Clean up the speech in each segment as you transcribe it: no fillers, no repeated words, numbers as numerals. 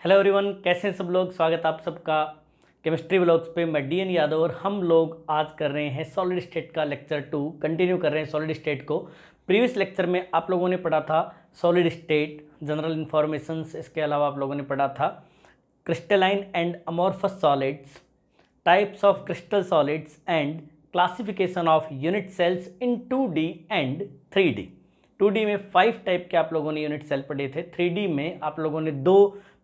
Hello everyone, कैसे हैं सब लोग। स्वागत आप सबका केमिस्ट्री व्लॉग्स पे। मैं डीएन यादव और हम लोग आज कर रहे हैं सॉलिड स्टेट का लेक्चर 2 कंटिन्यू कर रहे हैं सॉलिड स्टेट को। प्रीवियस लेक्चर में आप लोगों ने पढ़ा था सॉलिड स्टेट जनरल इन्फॉर्मेशंस। इसके अलावा आप लोगों ने पढ़ा था crystalline and amorphous solids, types of crystal solids and classification of unit cells in 2D and 3D। 2D में 5 टाइप के आप लोगों ने यूनिट सेल पढ़े थे। 3D में आप लोगों ने 2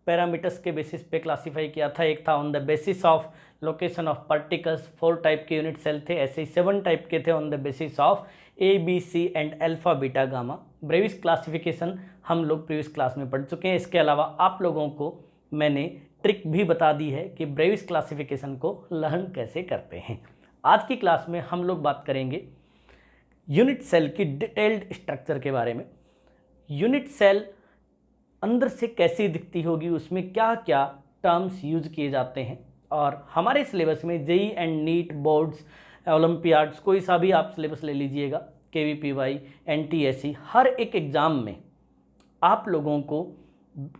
पैरामीटर्स के बेसिस पे क्लासीफाई किया था। एक था on the basis of location of particles, 4 type के यूनिट सेल थे। ऐसे ही 7 टाइप के थे on the basis of a b c and alpha beta gamma. Bravais classification हम लोग प्रीवियस क्लास में पढ़ चुके हैं। इसके अलावा आप लोगों को मैंने ट्रिक भी बता दी है कि ब्रेविस क्लासिफिकेशन को लर्न कैसे करते हैं। आज की क्लास में हम लोग बात करेंगे यूनिट सेल की डिटेल्ड स्ट्रक्चर के बारे में। यूनिट सेल अंदर से कैसी दिखती होगी, उसमें क्या क्या टर्म्स यूज किए जाते हैं। और हमारे सिलेबस में JEE and NEET, boards, olympiads, कोई सा भी आप सिलेबस ले लीजिएगा, केवीपीवाई, एनटीएससी, हर एक एग्ज़ाम में आप लोगों को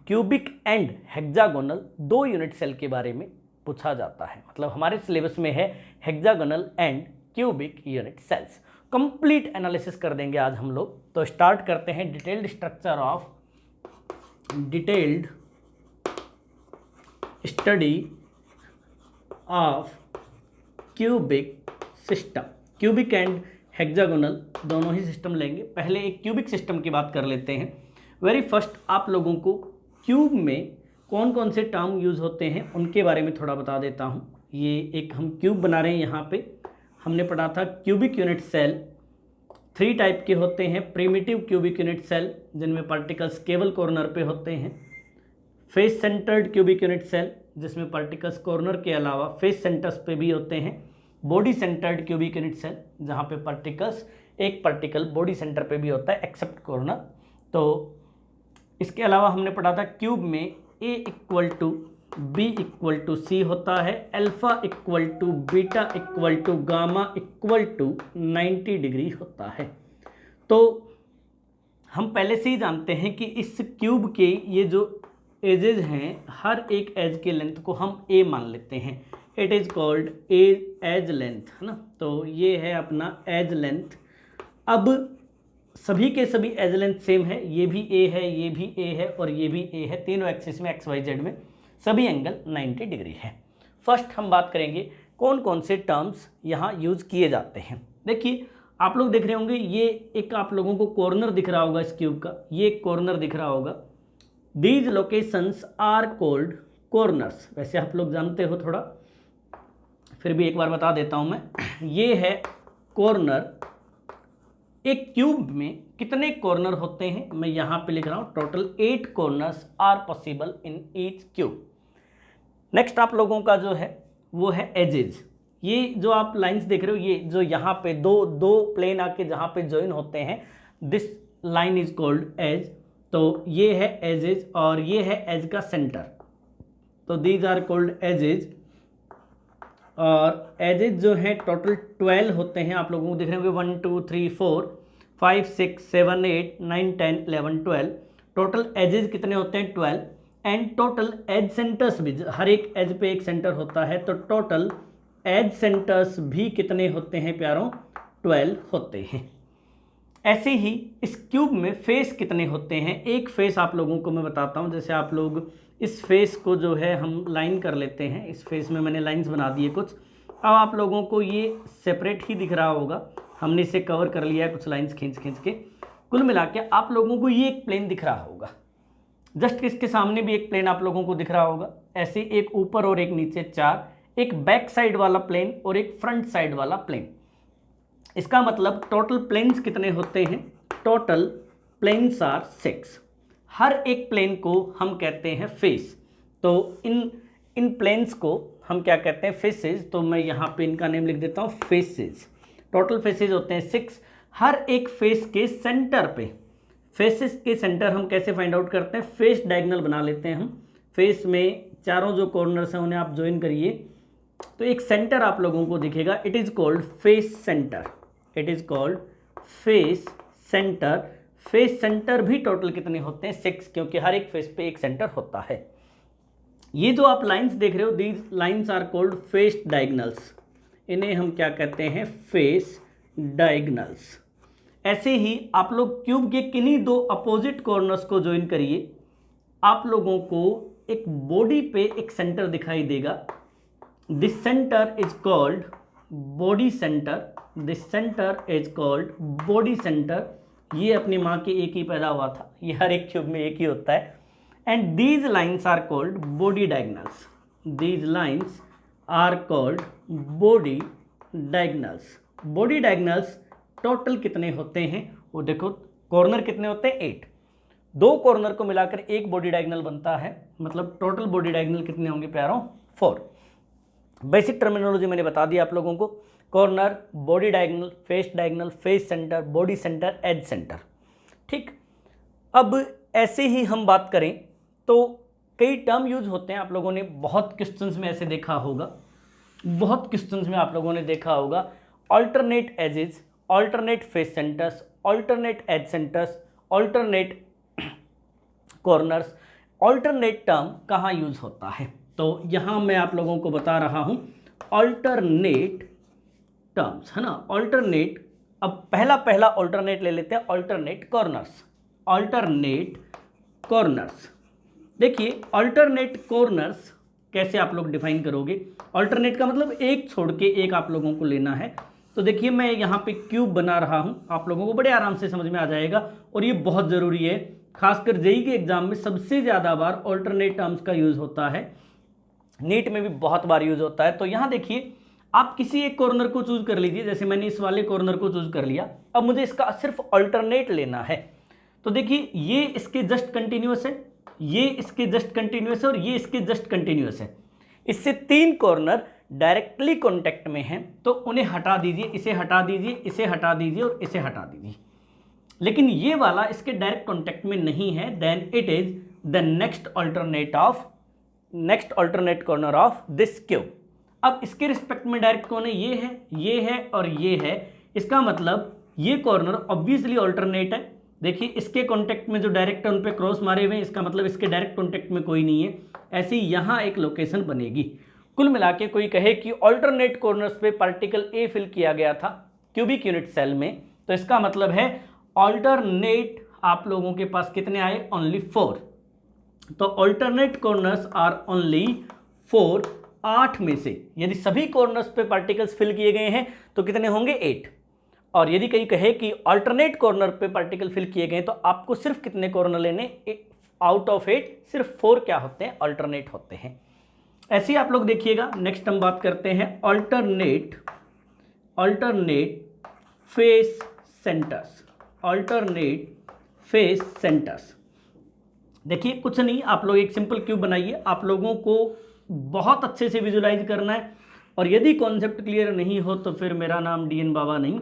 cubic and hexagonal 2 unit cell के बारे में पूछा जाता है। मतलब हमारे सिलेबस में है hexagonal and cubic unit cells. Complete analysis कर देंगे आज हम लोग। तो स्टार्ट करते हैं detailed structure of detailed study of cubic system. Cubic and hexagonal दोनों ही सिस्टम लेंगे। पहले एक क्यूबिक सिस्टम की बात कर लेते हैं। वेरी फर्स्ट आप लोगों को क्यूब में कौन कौन से टर्म यूज़ होते हैं उनके बारे में थोड़ा बता देता हूँ। ये एक हम क्यूब बना रहे हैं। यहाँ पे हमने पढ़ा था क्यूबिक यूनिट सेल 3 टाइप के होते हैं। प्रिमिटिव क्यूबिक यूनिट सेल जिनमें पार्टिकल्स केवल कॉर्नर पे होते हैं। Face centred cubic unit cell जिसमें पार्टिकल्स कॉर्नर के अलावा फेस सेंटर्स पे भी होते हैं। Body centred cubic unit cell जहाँ पे पार्टिकल्स एक पार्टिकल बॉडी सेंटर पे भी होता है एक्सेप्ट कॉर्नर। तो इसके अलावा हमने पढ़ा था क्यूब में A equal to b equal to c होता है, alpha equal to beta equal to gamma equal to 90 degree होता है। तो हम पहले से ही जानते हैं कि इस क्यूब के ये जो एजेज हैं, हर एक एज के लेंथ को हम ए मान लेते हैं। It is called edge length, है ना। तो ये है अपना एज लेंथ। अब सभी के सभी एज लेंथ सेम है। ये भी ए है, ये भी ए है और ये भी ए है। तीनों एक्सिस में एक्स वाई जेड में सभी एंगल 90 डिग्री है। फर्स्ट हम बात करेंगे कौन कौन से टर्म्स यहाँ यूज़ किए जाते हैं। देखिए आप लोग देख रहे होंगे, ये एक आप लोगों को कॉर्नर दिख रहा होगा इस क्यूब का, ये एक कॉर्नर दिख रहा होगा। These locations are called corners. वैसे आप लोग जानते हो थोड़ा, फिर भी एक बार बता देता हूँ मैं। ये है कॉर्नर। एक क्यूब में कितने कॉर्नर होते हैं मैं यहाँ पे लिख रहा हूँ। Total 8 corners are possible in each cube. Next आप लोगों का जो है वो है एजेज। ये जो आप लाइंस देख रहे हो, ये जो यहाँ पे दो प्लेन आके जहाँ पे ज्वाइन होते हैं, this line is called edge. तो ये है एजेज और ये है एज का सेंटर। तो दीज आर कॉल्ड एजेज। और एजेज जो है टोटल 12 होते हैं। आप लोगों को देख रहे होंगे 1 2 3 4 5 6 7 8 9 10 11 12। टोटल एजेज कितने होते हैं? 12। एंड टोटल एज सेंटर्स भी, हर एक एज पे एक सेंटर होता है। तो टोटल एज सेंटर्स भी कितने होते हैं प्यारों? 12 होते हैं। ऐसे ही इस क्यूब में फेस कितने होते हैं? एक फेस आप लोगों को मैं बताता हूँ। जैसे आप लोग इस फेस को जो है हम लाइन कर लेते हैं। इस फेस में मैंने लाइंस बना दिए कुछ। अब आप लोगों को ये सेपरेट ही दिख रहा होगा, हमने इसे कवर कर लिया है कुछ लाइंस खींच के। कुल मिला के आप लोगों को ये एक प्लेन दिख रहा होगा। जस्ट इसके सामने भी एक प्लेन आप लोगों को दिख रहा होगा। ऐसे एक ऊपर और एक नीचे 4, एक बैक साइड वाला प्लेन और एक फ्रंट साइड वाला प्लेन। इसका मतलब टोटल प्लेन्स कितने होते हैं? Total planes are 6। हर एक प्लेन को हम कहते हैं फेस। तो इन प्लेन्स को हम क्या कहते हैं? फेसेस। तो मैं यहाँ पे इनका नेम लिख देता हूँ फेसेस। टोटल फेसेस होते हैं 6। हर एक फेस के सेंटर पे, फेसेस के सेंटर हम कैसे फाइंड आउट करते हैं? फेस डायगोनल बना लेते हैं हम। फेस में चारों जो कॉर्नर्स हैं उन्हें आप ज्वाइन करिए तो एक सेंटर आप लोगों को दिखेगा। It is called face centre. It is called face centre. Face centre भी टोटल कितने होते हैं? 6, क्योंकि हर एक फेस पे एक सेंटर होता है। ये जो आप लाइंस देख रहे हो, these lines are called face diagonals, इन्हें हम क्या कहते हैं, फेस डायगनल्स। ऐसे ही आप लोग क्यूब के किन्हीं दो अपोजिट कॉर्नर्स को ज्वाइन करिए, आप लोगों को एक बॉडी पे एक सेंटर दिखाई देगा। This centre is called body centre, this centre is called body centre. ये अपनी माँ के एक ही पैदा हुआ था, ये हर एक क्यूब में एक ही होता है। And these lines are called body diagonals, these lines are called body diagonals. Body diagonals total कितने होते हैं वो देखो, कॉर्नर कितने होते हैं, 8। दो कॉर्नर को मिलाकर एक बॉडी डायगनल बनता है, मतलब टोटल बॉडी डायगनल कितने होंगे प्यारों, 4। बेसिक टर्मिनोलॉजी मैंने बता दिया आप लोगों को, corner, body diagonal, face diagonal, face centre, body centre, edge centre. ठीक, अब ऐसे ही हम बात करें तो कई टर्म यूज होते हैं, आप लोगों ने बहुत क्वेश्चंस में ऐसे देखा होगा, बहुत क्वेश्चंस में आप लोगों ने देखा होगा, alternate edges, alternate face centres, alternate edge centres, alternate corners. Alternate term कहाँ यूज होता है, तो यहाँ मैं आप लोगों को बता रहा हूँ अल्टरनेट टर्म्स, है ना, अल्टरनेट। अब पहला अल्टरनेट ले लेते हैं, अल्टरनेट कॉर्नर्स, अल्टरनेट कॉर्नर्स। देखिए अल्टरनेट कॉर्नर्स कैसे आप लोग डिफाइन करोगे, अल्टरनेट का मतलब एक छोड़ के एक आप लोगों को लेना है। तो देखिए मैं यहाँ पे क्यूब बना रहा हूँ, आप लोगों को बड़े आराम से समझ में आ जाएगा, और ये बहुत ज़रूरी है, खासकर जेईई के एग्जाम में सबसे ज़्यादा बार अल्टरनेट टर्म्स का यूज़ होता है, नीट में भी बहुत बार यूज़ होता है। तो यहाँ देखिए आप किसी एक कॉर्नर को चूज कर लीजिए, जैसे मैंने इस वाले कॉर्नर को चूज कर लिया, अब मुझे इसका सिर्फ अल्टरनेट लेना है। तो देखिए ये इसके जस्ट कंटिन्यूअस है, ये इसके जस्ट कंटिन्यूअस है, और ये इसके जस्ट कंटिन्यूअस है। इससे 3 कॉर्नर डायरेक्टली कॉन्टेक्ट में हैं, तो उन्हें हटा दीजिए, इसे हटा दीजिए, इसे हटा दीजिए और इसे हटा दीजिए। लेकिन ये वाला इसके डायरेक्ट कॉन्टेक्ट में नहीं है, then it is the next alternate corner of this cube. अब इसके रिस्पेक्ट में डायरेक्ट कौन है, ये है और ये है। इसका मतलब ये कॉर्नर ऑब्वियसली अल्टरनेट है। देखिए इसके कॉन्टेक्ट में जो डायरेक्ट है उन पे क्रॉस मारे हुए हैं, इसका मतलब इसके डायरेक्ट कॉन्टेक्ट में कोई नहीं है। ऐसे ही यहाँ एक लोकेशन बनेगी। कुल मिला के कोई कहे कि अल्टरनेट कॉर्नर्स पे पार्टिकल ए फिल किया गया था क्यूबिक यूनिट सेल में, तो इसका मतलब है अल्टरनेट आप लोगों के पास कितने आए, ओनली 4। तो अल्टरनेट कॉर्नर्स आर ओनली 4, 8 में से यदि सभी कॉर्नर्स पे पार्टिकल्स फिल किए गए हैं तो कितने होंगे, 8। और यदि कहीं कहे कि अल्टरनेट कॉर्नर पे पार्टिकल फिल किए गए तो आपको सिर्फ कितने कॉर्नर लेने, आउट ऑफ 8 सिर्फ 4 क्या होते हैं, अल्टरनेट होते हैं। ऐसे ही आप लोग देखिएगा। नेक्स्ट हम बात करते हैं alternate face centres, alternate face centres. देखिए कुछ नहीं, आप लोग एक सिंपल क्यूब बनाइए, आप लोगों को बहुत अच्छे से विजुलाइज करना है, और यदि कॉन्सेप्ट क्लियर नहीं हो तो फिर मेरा नाम DN बाबा नहीं।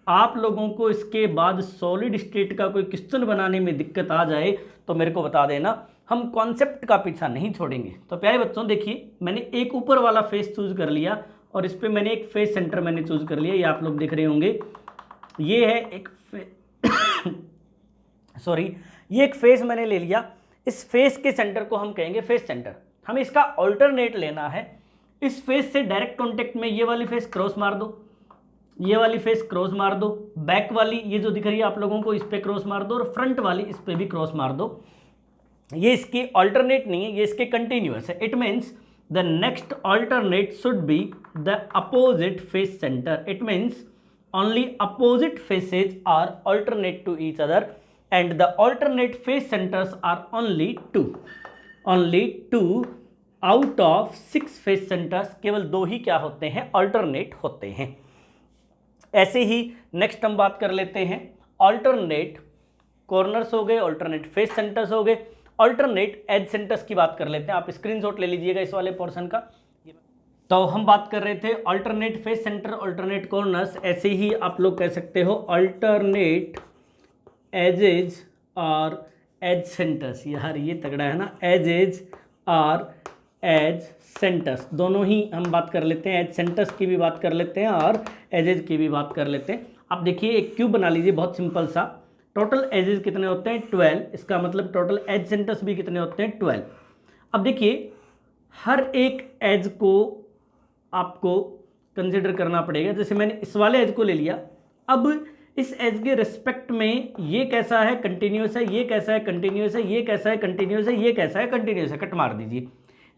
आप लोगों को इसके बाद सॉलिड स्टेट का कोई क्वेश्चन बनाने में दिक्कत आ जाए तो मेरे को बता देना, हम कॉन्सेप्ट का पीछा नहीं छोड़ेंगे। तो प्यारे बच्चों देखिए मैंने एक ऊपर वाला फेस चूज कर लिया, और इस पर मैंने एक फेस सेंटर मैंने चूज कर लिया, ये आप लोग देख रहे होंगे, ये है एक ये एक फेस मैंने ले लिया। इस फेस के सेंटर को हम कहेंगे फेस सेंटर। हमें इसका अल्टरनेट लेना है। इस फेस से डायरेक्ट कांटेक्ट में ये वाली फेस क्रॉस मार दो, ये वाली फेस क्रॉस मार दो, बैक वाली ये जो दिख रही है आप लोगों को इस पे क्रॉस मार दो, और फ्रंट वाली इस पे भी क्रॉस मार दो। ये इसकी अल्टरनेट नहीं है, ये इसके कंटिन्यूअस है। It means the next alternate should be the opposite face centre. It means only opposite faces are alternate to each other and the alternate face centers are only 2 out of 6 face centers। केवल 2 ही क्या होते हैं, alternate होते हैं। ऐसे ही next हम बात कर लेते हैं अल्टरनेट कॉर्नर्स हो गए, अल्टरनेट फेस सेंटर्स हो गए, अल्टरनेट एज सेंटर्स की बात कर लेते हैं। आप स्क्रीनशॉट ले लीजिएगा इस वाले पोर्शन का। तो हम बात कर रहे थे alternate face centre, alternate corners. ऐसे ही आप लोग कह सकते हो अल्टरनेट एजेज और एज सेंटर्स। यार ये तगड़ा है ना, एजेज और एज सेंटर्स दोनों ही हम बात कर लेते हैं। एज सेंटर्स की भी बात कर लेते हैं और एजेज की भी बात कर लेते हैं। अब देखिए एक क्यूब बना लीजिए बहुत सिंपल सा। टोटल एजेज कितने होते हैं, 12। इसका मतलब टोटल एज सेंटर्स भी कितने होते हैं, 12। अब देखिए हर एक एज को आपको कंसिडर करना पड़ेगा। जैसे मैंने इस वाले एज को ले लिया, अब इस एज के रिस्पेक्ट में ये कैसा है, कंटिन्यूस है, ये कैसा है, कंटिन्यूस है, ये कैसा है, कंटिन्यूस है, ये कैसा है, कंटिन्यूस है, कट मार दीजिए।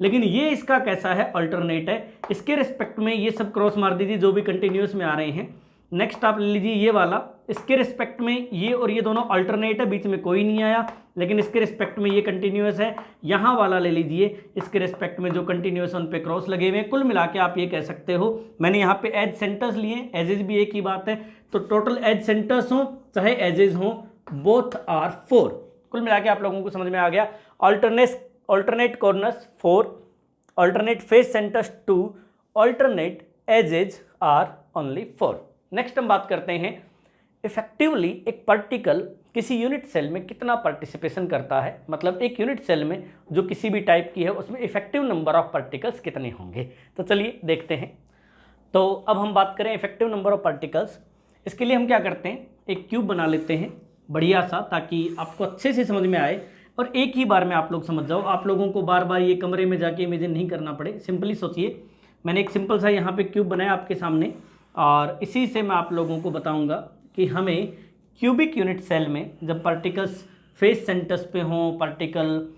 लेकिन ये इसका कैसा है, अल्टरनेट है। इसके रिस्पेक्ट में ये सब क्रॉस मार दीजिए जो भी कंटिन्यूस में आ रहे हैं। नेक्स्ट आप ले लीजिए ये वाला, इसके रिस्पेक्ट में ये और ये दोनों अल्टरनेट है, बीच में कोई नहीं आया, लेकिन इसके रिस्पेक्ट में ये कंटिन्यूस है। यहाँ वाला ले लीजिए, इसके रिस्पेक्ट में जो कंटिन्यूस उन पे क्रॉस लगे हुए हैं। कुल मिला के आप ये कह सकते हो, मैंने यहाँ पे एज सेंटर्स लिए, एजेज भी एक ही बात है, तो टोटल एज सेंटर्स हो चाहे एजेज हो, बोथ आर 4। कुल मिला के आप लोगों को समझ में आ गया। alternate corners 4, alternate face centers 2, alternate edges are only 4। Next हम बात करते हैं इफेक्टिवली एक पार्टिकल किसी यूनिट सेल में कितना पार्टिसिपेशन करता है, मतलब एक यूनिट सेल में जो किसी भी टाइप की है उसमें इफेक्टिव नंबर ऑफ पार्टिकल्स कितने होंगे। तो चलिए देखते हैं। तो अब हम बात करें इफेक्टिव नंबर ऑफ पार्टिकल्स। इसके लिए हम क्या करते हैं, एक क्यूब बना लेते हैं बढ़िया सा, ताकि आपको अच्छे से समझ में आए और एक ही बार में आप लोग समझ जाओ, आप लोगों को बार बार ये कमरे में जाके इमेजिन नहीं करना पड़े। सिंपली सोचिए, मैंने एक सिंपल सा यहाँ पे क्यूब बनाया आपके सामने, और इसी से मैं आप लोगों को बताऊंगा कि हमें क्यूबिक यूनिट सेल में जब पार्टिकल्स फेस सेंटर्स पे हों, पार्टिकल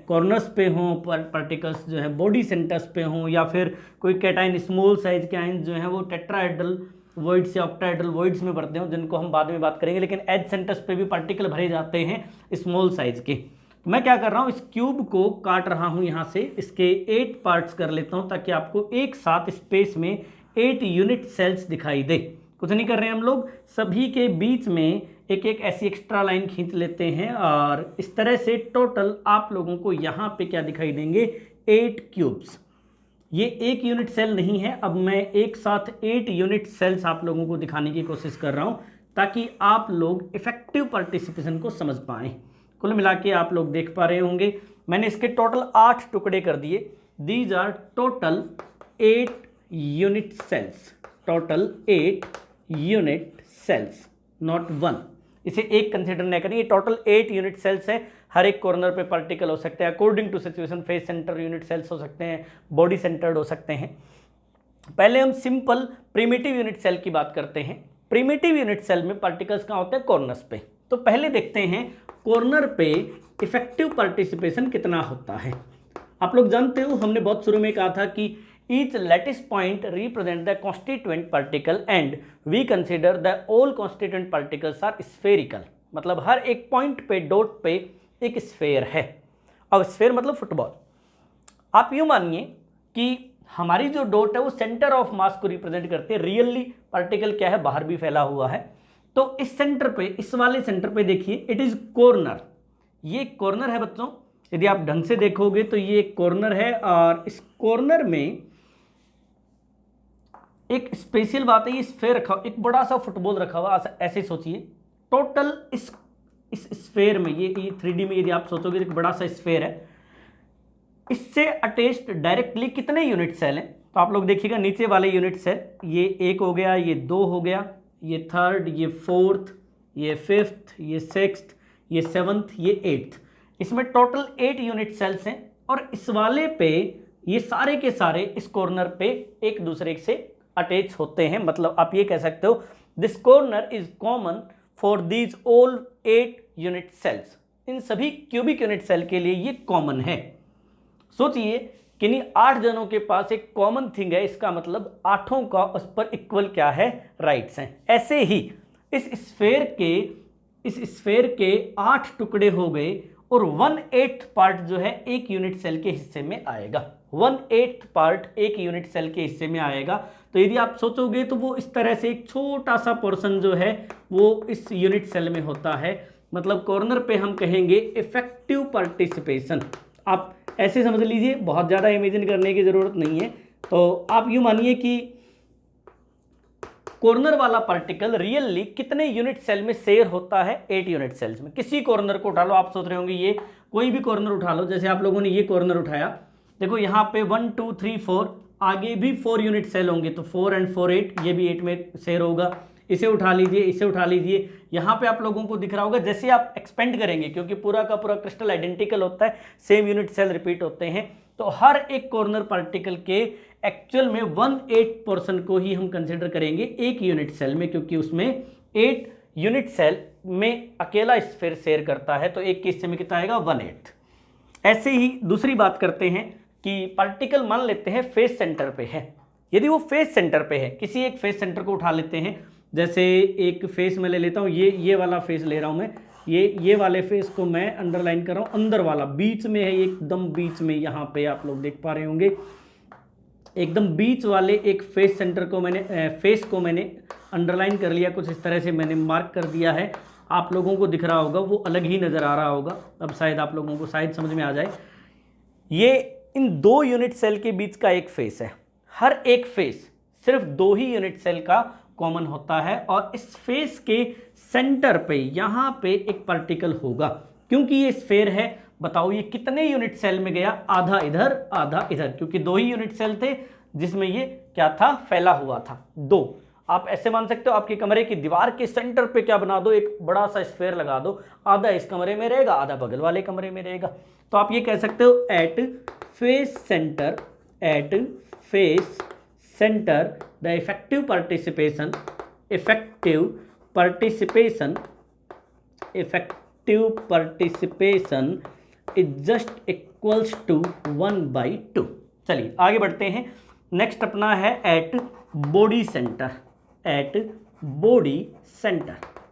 कॉर्नर्स पे हों, पार्टिकल्स जो है बॉडी सेंटर्स पे हों, या फिर कोई कैटाइन स्मॉल साइज के आयन जो है वो टेट्राहेड्रल वॉइड्स या ऑक्टाहेड्रल वॉइड्स में भरते हैं, जिनको हम बाद में बात करेंगे। लेकिन एज सेंटर्स पे भी पार्टिकल भरे जाते हैं स्मॉल साइज के। तो मैं क्या कर रहा हूँ, इस क्यूब को काट रहा हूँ यहाँ से, इसके 8 पार्ट्स कर लेता हूँ ताकि आपको एक साथ स्पेस में 8 यूनिट सेल्स दिखाई दे। कुछ नहीं कर रहे हैं हम लोग, सभी के बीच में एक एक ऐसी एक्स्ट्रा लाइन खींच लेते हैं, और इस तरह से टोटल आप लोगों को यहाँ पे क्या दिखाई देंगे, 8 क्यूब्स। ये एक यूनिट सेल नहीं है, अब मैं एक साथ 8 यूनिट सेल्स आप लोगों को दिखाने की कोशिश कर रहा हूँ ताकि आप लोग इफेक्टिव पार्टिसिपेशन को समझ पाएँ। कुल मिला के आप लोग देख पा रहे होंगे, मैंने इसके टोटल 8 टुकड़े कर दिए। These are total 8 unit cells, total 8 unit cells, not 1। इसे एक कंसिडर नहीं करें, ये टोटल 8 यूनिट सेल्स हैं। हर एक कॉर्नर पे पार्टिकल हो सकते हैं according to situation. Face centre unit cells हो सकते हैं, बॉडी सेंटर्ड हो सकते हैं। पहले हम सिंपल प्रिमिटिव यूनिट सेल की बात करते हैं। प्रिमिटिव यूनिट सेल में पार्टिकल्स कहाँ होते हैं, कॉर्नर्स पे। तो पहले देखते हैं कॉर्नर पे इफेक्टिव पार्टिसिपेशन कितना होता है। आप लोग जानते हो, हमने बहुत शुरू में कहा था कि each lattice point represent the constituent particle and we consider the all constituent particles are spherical। मतलब हर एक पॉइंट पे, डॉट पे एक स्फेयर है। अब स्फेयर मतलब फुटबॉल। आप यूँ मानिए कि हमारी जो डॉट है वो सेंटर ऑफ मास को रिप्रेजेंट करते हैं। रियली पार्टिकल क्या है, बाहर भी फैला हुआ है। तो इस सेंटर पे, इस वाले सेंटर पे देखिए, इट इज कॉर्नर। ये कॉर्नर है बच्चों, यदि आप ढंग से देखोगे तो ये एक कॉर्नर है, और इस कॉर्नर में एक स्पेशल बात है, ये स्फेयर रखा, एक बड़ा सा फुटबॉल रखा हुआ, ऐसे सोचिए। टोटल इस स्फेयर में, ये 3D में यदि आप सोचोगे एक बड़ा सा स्फेयर है, इससे अटैच्ड डायरेक्टली कितने यूनिट सेल हैं। तो आप लोग देखिएगा, नीचे वाले यूनिट सेल, ये 1 हो गया, ये 2 हो गया, ये 3rd, ये 4th, ये 5th, ये 6th, ये 7th, ये 8th। इसमें टोटल 8 यूनिट सेल्स हैं, और इस वाले पे ये सारे के सारे इस कॉर्नर पे एक दूसरे से अटैच होते हैं। मतलब आप ये कह सकते हो, this corner is common for these all 8 unit cells. इन सभी क्यूबिक यूनिट सेल के लिए ये कॉमन है। सोचिए कि नहीं, 8 जनों के पास एक कॉमन थिंग है, इसका मतलब 8 का उस पर इक्वल क्या है, राइट्स हैं। ऐसे ही इस स्फेयर के 8 टुकड़े हो गए, और 1/8 पार्ट जो है एक यूनिट सेल के हिस्से में आएगा। 1/8 पार्ट एक यूनिट सेल के हिस्से में आएगा। तो यदि आप सोचोगे तो वो इस तरह से एक छोटा सा पोर्शन जो है वो इस यूनिट सेल में होता है। मतलब कॉर्नर पे हम कहेंगे इफेक्टिव पार्टिसिपेशन। आप ऐसे समझ लीजिए, बहुत ज़्यादा इमेजिन करने की ज़रूरत नहीं है। तो आप यूँ मानिए कि कॉर्नर वाला पार्टिकल रियली कितने यूनिट सेल में शेयर होता है, 8 यूनिट सेल्स में। किसी कॉर्नर को उठा लो, आप सोच रहे होंगे ये कोई भी कॉर्नर उठा लो, जैसे आप लोगों ने ये कॉर्नर उठाया, देखो यहाँ पे 1 2 3 4, आगे भी 4 यूनिट सेल होंगे, तो 4 and 4 8, ये भी 8 में शेयर होगा। इसे उठा लीजिए, इसे उठा लीजिए, यहाँ पे आप लोगों को दिख रहा होगा जैसे आप एक्सपेंड करेंगे, क्योंकि पूरा का पूरा क्रिस्टल आइडेंटिकल होता है, सेम यूनिट सेल रिपीट होते हैं, तो हर एक कॉर्नर पार्टिकल के एक्चुअल में 1/8 पोर्शन को ही हम कंसिडर करेंगे एक यूनिट सेल में, क्योंकि उसमें 8 यूनिट सेल में अकेला स्फीयर शेयर करता है, तो एक के हिस्से में कितना आएगा 1/8। ऐसे ही दूसरी बात करते हैं कि पार्टिकल मान लेते हैं फेस सेंटर पे है। यदि वो फेस सेंटर पे है, किसी एक फेस सेंटर को उठा लेते हैं, जैसे एक फेस में ले लेता हूँ, ये वाला फेस ले रहा हूँ मैं, ये वाले फेस को मैं अंडरलाइन कर रहा हूँ, अंदर वाला बीच में है, एकदम बीच में, यहाँ पे आप लोग देख पा रहे होंगे, एकदम बीच वाले एक फेस सेंटर को फेस को मैंने अंडरलाइन कर लिया, कुछ इस तरह से मैंने मार्क कर दिया है। आप लोगों को दिख रहा होगा, वो अलग ही नज़र आ रहा होगा, अब शायद आप लोगों को शायद समझ में आ जाए। ये इन 2 यूनिट सेल के बीच का एक फेस है। हर एक फेस सिर्फ 2 ही यूनिट सेल का कॉमन होता है, और इस फेस के सेंटर पे यहाँ पे एक पार्टिकल होगा। क्योंकि ये स्फीयर है, बताओ ये कितने यूनिट सेल में गया, आधा इधर आधा इधर, क्योंकि 2 ही यूनिट सेल थे जिसमें ये क्या था, फैला हुआ था 2। आप ऐसे मान सकते हो, आपके कमरे की दीवार के सेंटर पे क्या बना दो, एक बड़ा सा स्फीयर लगा दो, आधा इस कमरे में रहेगा, आधा बगल वाले कमरे में रहेगा। तो आप ये कह सकते हो at face centre the effective participation is just equals to 1/2। चलिए आगे बढ़ते हैं। नेक्स्ट अपना है at body centre.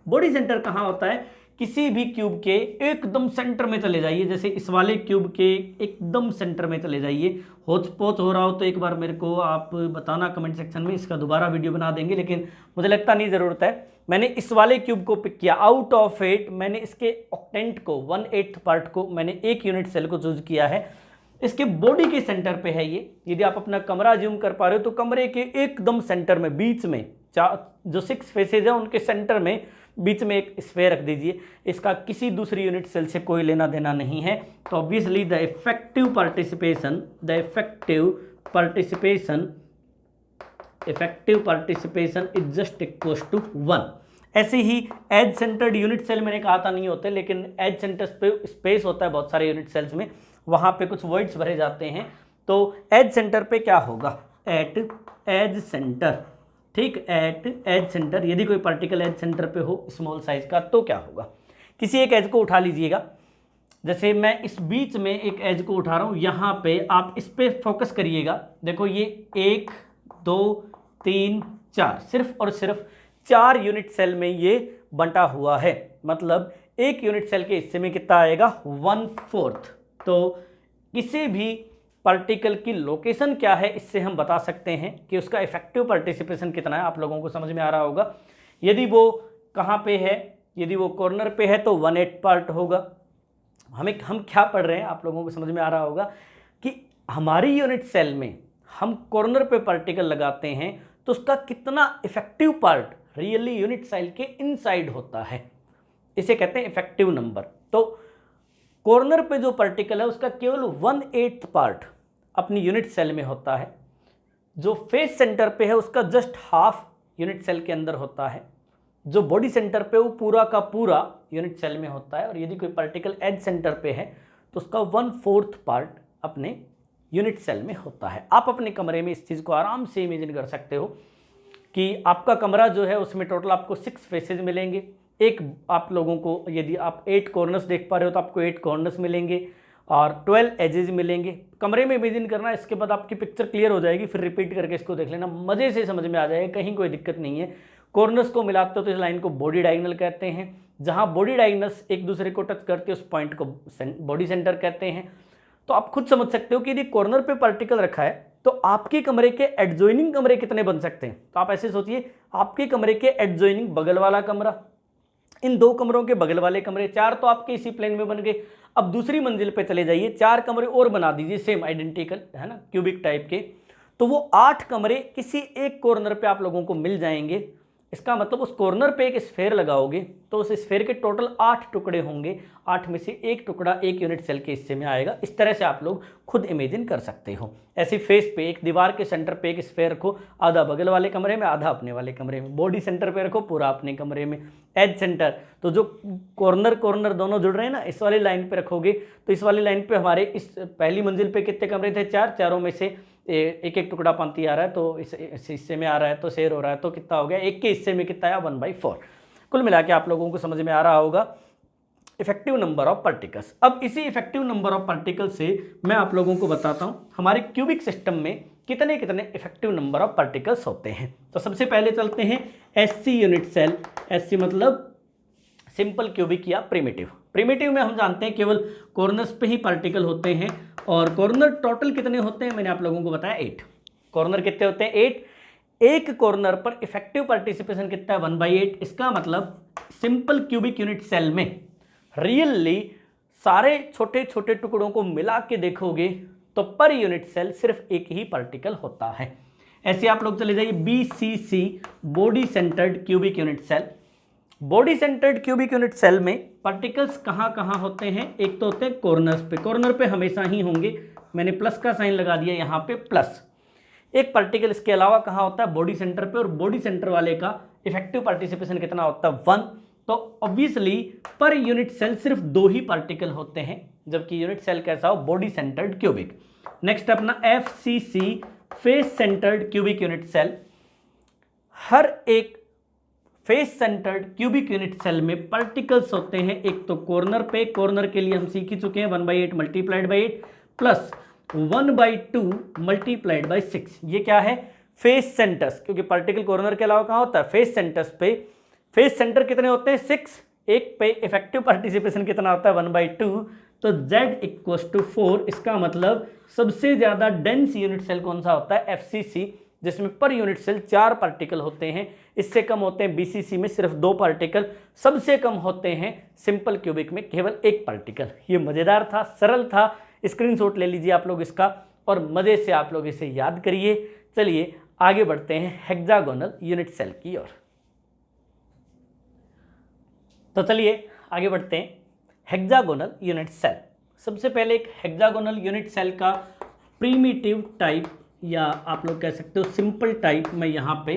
Body centre कहाँ होता है, किसी भी क्यूब के एकदम सेंटर में चले जाइए, जैसे इस वाले क्यूब के एकदम सेंटर में चले जाइए। होच-पोच हो रहा हो तो एक बार मेरे को आप बताना कमेंट सेक्शन में, इसका दोबारा वीडियो बना देंगे, लेकिन मुझे लगता नहीं ज़रूरत है। मैंने इस वाले क्यूब को पिक किया, आउट ऑफ 8 मैंने इसके ऑक्टेंट को 1/8 पार्ट को मैंने एक यूनिट सेल को चूज किया है। इसके बॉडी के सेंटर पे है ये। यदि आप अपना कमरा ज्यूम कर पा रहे हो तो कमरे के एकदम सेंटर में, बीच में जो 6 फेसेज है उनके सेंटर में बीच में एक स्फीयर रख दीजिए। इसका किसी दूसरी यूनिट सेल से कोई लेना देना नहीं है, तो obviously the effective participation is just equal to 1। ऐसे ही एज सेंटर्ड यूनिट सेल मैंने कहा था नहीं होते, लेकिन एज सेंटर पे स्पेस होता है बहुत सारे यूनिट सेल्स में, वहाँ पे कुछ वर्ड्स भरे जाते हैं। तो एज सेंटर पे क्या होगा, एट एज सेंटर, ठीक, एट एज सेंटर, यदि कोई पार्टिकल एज सेंटर पे हो स्मॉल साइज का तो क्या होगा। किसी एक एज को उठा लीजिएगा, जैसे मैं इस बीच में एक एज को उठा रहा हूँ, यहाँ पे आप इस पे फोकस करिएगा। देखो ये 1 2 3 4, सिर्फ और सिर्फ 4 यूनिट सेल में ये बंटा हुआ है, मतलब एक यूनिट सेल के हिस्से में कितना आएगा 1/4। तो किसी भी पार्टिकल की लोकेशन क्या है, इससे हम बता सकते हैं कि उसका इफेक्टिव पार्टिसिपेशन कितना है। आप लोगों को समझ में आ रहा होगा। यदि वो कहाँ पे है, यदि वो कॉर्नर पे है तो 1/8 पार्ट होगा। हम क्या पढ़ रहे हैं, आप लोगों को समझ में आ रहा होगा कि हमारी यूनिट सेल में हम कॉर्नर पे पार्टिकल लगाते हैं तो उसका कितना effective part really unit cell के इनसाइड होता है, इसे कहते हैं इफेक्टिव नंबर। तो कॉर्नर पे जो पार्टिकल है उसका केवल 1/8 पार्ट अपनी यूनिट सेल में होता है। जो फेस सेंटर पे है उसका जस्ट हाफ यूनिट सेल के अंदर होता है। जो बॉडी सेंटर पे वो पूरा का पूरा यूनिट सेल में होता है। और यदि कोई पार्टिकल एज सेंटर पे है तो उसका 1/4 पार्ट अपने यूनिट सेल में होता है। आप अपने कमरे में इस चीज़ को आराम से इमेजिन कर सकते हो कि आपका कमरा जो है उसमें टोटल आपको 6 फेसेज मिलेंगे। एक आप लोगों को, यदि आप 8 कॉर्नर्स देख पा रहे हो तो आपको 8 कॉर्नर्स मिलेंगे और 12 एजेस मिलेंगे। कमरे में इमेजिन करना, इसके बाद आपकी पिक्चर क्लियर हो जाएगी, फिर रिपीट करके इसको देख लेना, मज़े से समझ में आ जाएगा, कहीं कोई दिक्कत नहीं है। कॉर्नर्स को मिलाते हो तो इस लाइन को बॉडी डायगोनल कहते हैं। जहाँ बॉडी डायगोनल्स एक दूसरे को टच करते हैं उस पॉइंट को बॉडी सेंटर कहते हैं। तो आप खुद समझ सकते हो कि यदि कॉर्नर पे पार्टिकल रखा है तो आपके कमरे के एडजॉइनिंग कमरे कितने बन सकते हैं। तो आप ऐसे सोचिए, आपके कमरे के एडजॉइनिंग बगल वाला कमरा, इन 2 कमरों के बगल वाले कमरे, 4 तो आपके इसी प्लेन में बन गए। अब दूसरी मंजिल पे चले जाइए, 4 कमरे और बना दीजिए सेम आइडेंटिकल, है ना, क्यूबिक टाइप के, तो वो 8 कमरे किसी एक कॉर्नर पे आप लोगों को मिल जाएंगे। इसका मतलब उस कॉर्नर पे एक स्फीयर लगाओगे तो उस स्फीयर के टोटल 8 टुकड़े होंगे, 8 में से एक टुकड़ा एक यूनिट सेल के हिस्से में आएगा। इस तरह से आप लोग खुद इमेजिन कर सकते हो। ऐसे फेस पे एक दीवार के सेंटर पे एक स्फेयर रखो, आधा बगल वाले कमरे में आधा अपने वाले कमरे में, बॉडी सेंटर पे रखो पूरा अपने कमरे में, एज सेंटर तो जो कॉर्नर दोनों जुड़ रहे हैं ना, इस वाली लाइन पे रखोगे तो इस वाली लाइन पे हमारे इस पहली मंजिल पे कितने कमरे थे, 4, चारों में से एक एक टुकड़ा पांति आ रहा है, तो इस हिस्से में आ रहा है तो शेयर हो रहा है, तो कितना हो गया, एक के हिस्से में कितना आया 1/4। कुल मिला के आप लोगों को समझ में आ रहा होगा इफेक्टिव नंबर ऑफ पार्टिकल्स। अब इसी इफेक्टिव नंबर ऑफ पार्टिकल से मैं आप लोगों को बताता हूं हमारे क्यूबिक सिस्टम में कितने कितने इफेक्टिव नंबर ऑफ पार्टिकल्स होते हैं। तो सबसे पहले चलते हैं एससी यूनिट सेल। एससी मतलब सिंपल क्यूबिक या प्रिमिटिव। प्रिमिटिव में हम जानते हैं केवल कॉर्नर्स पे ही पार्टिकल होते हैं, और कॉर्नर टोटल कितने होते हैं मैंने आप लोगों को बताया 8। कॉर्नर कितने होते हैं 8। एक कॉर्नर पर इफेक्टिव पार्टिसिपेशन कितना है 1/8। इसका मतलब सिंपल क्यूबिक यूनिट सेल में रियली सारे छोटे छोटे टुकड़ों को मिला के देखोगे तो पर यूनिट सेल सिर्फ एक ही पार्टिकल होता है। ऐसे आप लोग चले जाइए BCC body centred cubic unit cell. Body centred cubic unit cell में पार्टिकल्स कहाँ कहाँ होते हैं, एक तो होते हैं कॉर्नर्स पे, कॉर्नर पे हमेशा ही होंगे, मैंने प्लस का साइन लगा दिया यहाँ पे प्लस। एक पार्टिकल इसके अलावा कहाँ होता है बॉडी सेंटर पे, और बॉडी सेंटर वाले का इफेक्टिव पार्टिसिपेशन कितना होता है 1। तो ऑब्वियसली पर यूनिट सेल सिर्फ 2 ही पार्टिकल होते हैं, जबकि यूनिट सेल कैसा हो बॉडी सेंटर्ड क्यूबिक। नेक्स्ट अपना FCC face centred cubic unit cell. हर एक face centred cubic unit cell में पार्टिकल्स होते हैं एक तो कॉर्नर पे, कॉर्नर के लिए हम सीख ही चुके हैं 1/8 multiplied by 8 plus 1/2 multiplied by 6। ये क्या है फेस सेंटर्स, क्योंकि पार्टिकल कॉर्नर के अलावा कहाँ होता है फेस सेंटर्स पे। फेस सेंटर कितने होते हैं 6, एक पे इफेक्टिव पार्टिसिपेशन कितना होता है 1/2, तो Z = 4। इसका मतलब सबसे ज्यादा डेंस यूनिट सेल कौन सा होता है FCC, जिसमें पर यूनिट सेल 4 पार्टिकल होते हैं। इससे कम होते हैं BCC में सिर्फ 2 पार्टिकल, सबसे कम होते हैं सिंपल क्यूबिक में केवल 1 पार्टिकल। ये मजेदार था, सरल था, स्क्रीनशॉट ले लीजिए आप लोग इसका और मजे से आप लोग इसे याद करिए। चलिए आगे बढ़ते हैं हेक्सागोनल यूनिट सेल की ओर। तो चलिए आगे बढ़ते हैं हेक्सागोनल यूनिट सेल। सबसे पहले एक हेक्सागोनल यूनिट सेल का प्रीमिटिव टाइप या आप लोग कह सकते हो सिंपल टाइप मैं यहाँ पे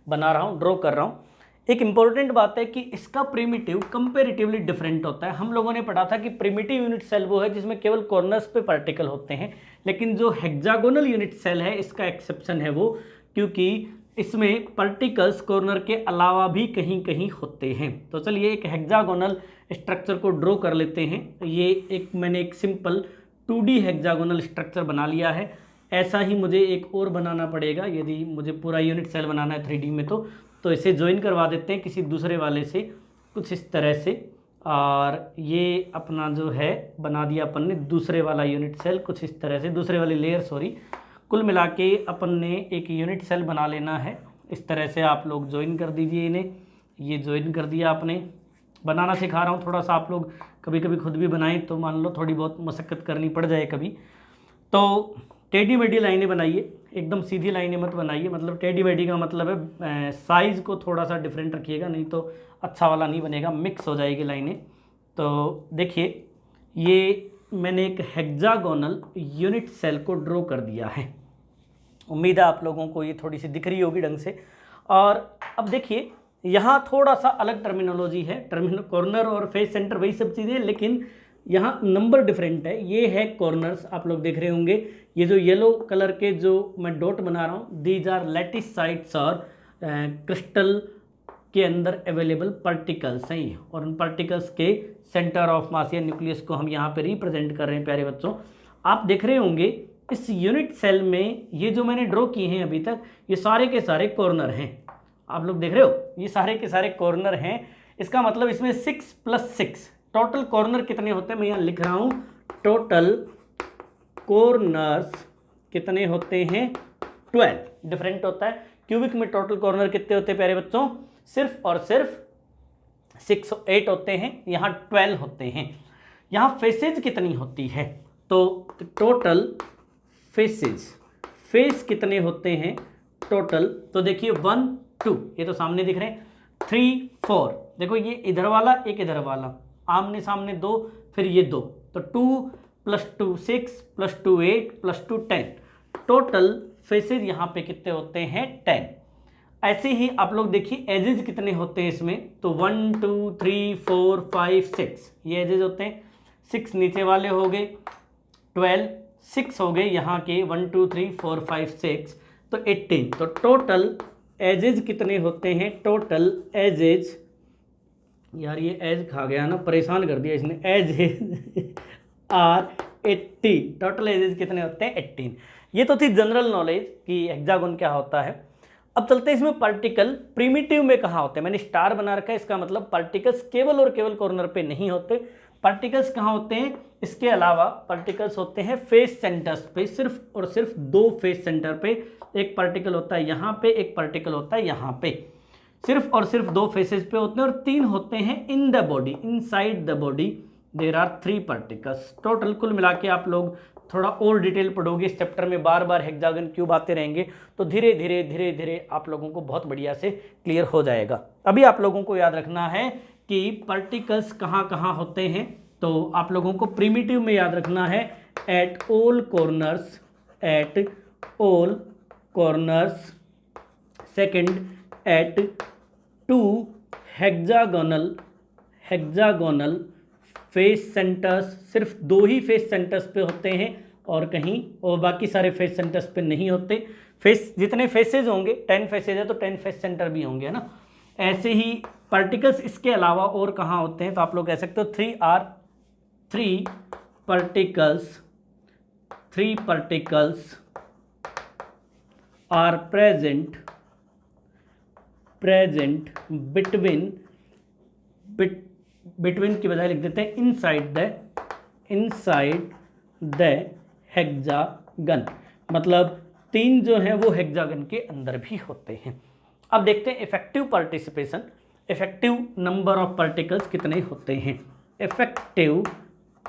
बना रहा हूँ, ड्रॉ कर रहा हूँ। एक इंपॉर्टेंट बात है कि इसका प्रीमिटिव कंपेरेटिवली डिफरेंट होता है। हम लोगों ने पढ़ा था कि प्रीमिटिव यूनिट सेल वो है जिसमें केवल कॉर्नर्स पे पार्टिकल होते हैं, लेकिन जो हेक्सागोनल यूनिट सेल है इसका एक्सेप्शन है वो, क्योंकि इसमें पार्टिकल्स कॉर्नर के अलावा भी कहीं कहीं होते हैं। तो चलिए एक हेक्सागोनल स्ट्रक्चर को ड्रॉ कर लेते हैं। ये मैंने एक सिंपल 2D हेक्सागोनल स्ट्रक्चर बना लिया है। ऐसा ही मुझे एक और बनाना पड़ेगा यदि मुझे पूरा यूनिट सेल बनाना है 3D में। तो इसे ज्वाइन करवा देते हैं किसी दूसरे वाले से कुछ इस तरह से, और ये अपना जो है बना दिया अपन ने दूसरे वाला यूनिट सेल कुछ इस तरह से, दूसरे वाली लेयर सॉरी। कुल मिला के अपन ने एक यूनिट सेल बना लेना है इस तरह से। आप लोग ज्वाइन कर दीजिए इन्हें, ये ज्वाइन कर दिया आपने। बनाना सिखा रहा हूँ थोड़ा सा, आप लोग कभी कभी खुद भी बनाएं तो मान लो थोड़ी बहुत मशक्क़त करनी पड़ जाए कभी। तो टेढ़ी मेढ़ी लाइनें बनाइए, एकदम सीधी लाइनें मत बनाइए। मतलब टेढ़ी मेढ़ी का मतलब है साइज़ को थोड़ा सा डिफरेंट रखिएगा, नहीं तो अच्छा वाला नहीं बनेगा, मिक्स हो जाएगी लाइनें। तो देखिए ये मैंने एक हेक्सागोनल यूनिट सेल को ड्रॉ कर दिया है। उम्मीद है आप लोगों को ये थोड़ी सी दिख रही होगी ढंग से। और अब देखिए यहाँ थोड़ा सा अलग टर्मिनोलॉजी है, कॉर्नर और फेस सेंटर वही सब चीज़ें, लेकिन यहाँ नंबर डिफरेंट है। ये है कॉर्नर्स, आप लोग देख रहे होंगे। ये जो येलो कलर के जो मैं डॉट बना रहा हूँ, दीज आर लैटिस साइट्स और क्रिस्टल के अंदर अवेलेबल पार्टिकल्स हैं, और उन पार्टिकल्स के सेंटर ऑफ मास या न्यूक्लियस को हम यहाँ पे रिप्रेजेंट कर रहे हैं। प्यारे बच्चों आप देख रहे होंगे इस यूनिट सेल में ये जो मैंने ड्रॉ किए हैं अभी तक, ये सारे के सारे कॉर्नर हैं। आप लोग देख रहे हो ये सारे के सारे कॉर्नर हैं। इसका मतलब इसमें 6 + 6 टोटल कॉर्नर कितने होते हैं, मैं यहाँ लिख रहा हूँ टोटल कॉर्नर्स कितने होते हैं 12। डिफरेंट होता है। क्यूबिक में टोटल कॉर्नर कितने होते हैं प्यारे बच्चों, सिर्फ और सिर्फ 8 होते हैं, यहाँ 12 होते हैं। यहाँ फेसेज कितनी होती है, तो टोटल फेस कितने होते हैं टोटल, तो देखिए 1 2 ये तो सामने दिख रहे हैं, 3 4 देखो ये इधर वाला एक इधर वाला, आमने सामने 2, फिर ये 2, तो 2 +2 6 +2 8 +2 10, टोटल फेसेज यहाँ पे कितने होते हैं 10। ऐसे ही आप लोग देखिए एजेस कितने होते हैं इसमें, तो 1 2 3 4 5 6 ये एजेस होते हैं। 6 नीचे वाले हो गए, 12 6 हो गए यहाँ के 1 2 3 4 5 6, तो 18। तो टोटल एजेज कितने होते हैं, टोटल एजेज, यार ये एज खा गया ना, परेशान कर दिया इसने, एजेज आर 18। टोटल एजेज कितने होते हैं 18। ये तो थी जनरल नॉलेज कि हेक्सागोन क्या होता है। अब चलते हैं इसमें पार्टिकल प्रिमिटिव में कहाँ होते हैं। मैंने स्टार बना रखा है, इसका मतलब पार्टिकल्स केवल और केवल कॉर्नर पे नहीं होते। पार्टिकल्स कहाँ होते हैं, इसके अलावा पार्टिकल्स होते हैं फेस सेंटर्स पे, सिर्फ और सिर्फ 2 फेस सेंटर पे। एक पार्टिकल होता है यहाँ पे, एक पार्टिकल होता है यहाँ पे, सिर्फ और सिर्फ 2 फेसेस पे होते हैं। और 3 होते हैं in the body, inside the body there are 3 particles. Total कुल मिला के आप लोग थोड़ा और डिटेल पढ़ोगे इस चैप्टर में, बार बार हेक्सागन क्यूब आते रहेंगे तो धीरे धीरे धीरे धीरे आप लोगों को बहुत बढ़िया से क्लियर हो जाएगा। अभी आप लोगों को याद रखना है कि पार्टिकल्स कहाँ कहाँ होते हैं, तो आप लोगों को प्रिमिटिव में याद रखना है at all corners, at all corners. Second at 2 hexagonal face centres, सिर्फ 2 ही फेस सेंटर्स पे होते हैं और कहीं और बाकी सारे फेस सेंटर्स पे नहीं होते। फेस जितने फेसेज होंगे 10 फेसेज है तो 10 फेस सेंटर भी होंगे, है ना। ऐसे ही पार्टिकल्स इसके अलावा और कहाँ होते हैं, तो आप लोग कह सकते हो 3 पार्टिकल्स आर प्रेजेंट बिटवीन की बजाय लिख देते हैं इनसाइड द हेक्सागन, मतलब 3 जो हैं वो हेक्सागन के अंदर भी होते हैं। अब देखते हैं effective participation, effective number of particles कितने होते हैं। इफेक्टिव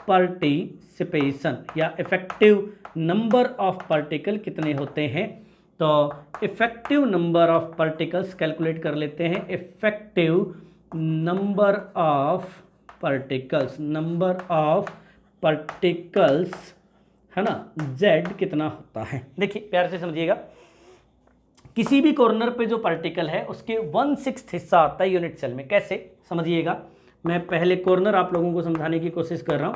पार्टिसिपेशन या इफेक्टिव नंबर ऑफ पार्टिकल कितने होते हैं, तो effective number of particles calculate कर लेते हैं। इफेक्टिव नंबर ऑफ पार्टिकल्स है ना, Z कितना होता है। देखिए प्यार से समझिएगा, किसी भी कॉर्नर पे जो पार्टिकल है उसके 1/6 हिस्सा आता है यूनिट सेल में। कैसे समझिएगा, मैं पहले कॉर्नर आप लोगों को समझाने की कोशिश कर रहा हूँ।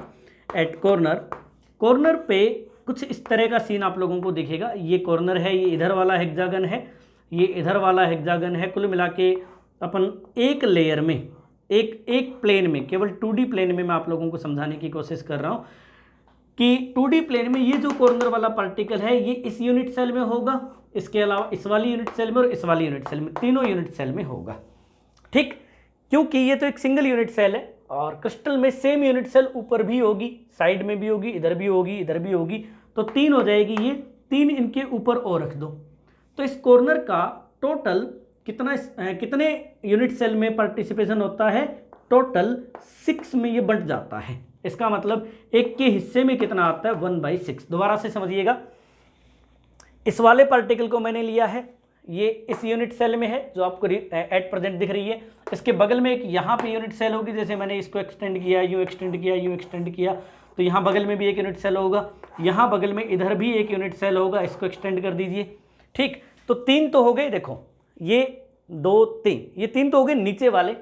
एट कॉर्नर पे कुछ इस तरह का सीन आप लोगों को दिखेगा। ये कॉर्नर है, ये इधर वाला हेक्सागन है, ये इधर वाला हेक्सागन है। कुल मिला के अपन एक लेयर में, एक प्लेन में, केवल 2D प्लेन में मैं आप लोगों को समझाने की कोशिश कर रहा हूँ कि 2D प्लेन में ये जो कॉर्नर वाला पार्टिकल है ये इस यूनिट सेल में होगा, इसके अलावा इस वाली यूनिट सेल में और इस वाली यूनिट सेल में, तीनों यूनिट सेल में होगा। ठीक, क्योंकि ये तो एक सिंगल यूनिट सेल है और क्रिस्टल में सेम यूनिट सेल ऊपर भी होगी, साइड में भी होगी, इधर भी होगी, इधर भी होगी, तो 3 हो जाएगी। ये 3 इनके ऊपर और रख दो, तो इस कॉर्नर का टोटल कितने यूनिट सेल में पार्टिसिपेशन होता है, टोटल 6 में ये बंट जाता है। इसका मतलब एक के हिस्से में कितना आता है 1/6। दोबारा से समझिएगा, इस वाले पार्टिकल को मैंने लिया है, ये इस यूनिट सेल में है जो आपको एट प्रेजेंट दिख रही है। इसके बगल में एक यहाँ पे यूनिट सेल होगी, जैसे मैंने इसको एक्सटेंड किया, यूँ एक्सटेंड किया, यूँ एक्सटेंड किया, तो यहाँ बगल में भी एक यूनिट सेल होगा, यहाँ बगल में इधर भी एक यूनिट सेल होगा, इसको एक्सटेंड कर दीजिए। ठीक, तो 3 तो हो गए, देखो ये 2 3, ये 3 तो हो गए नीचे वाले,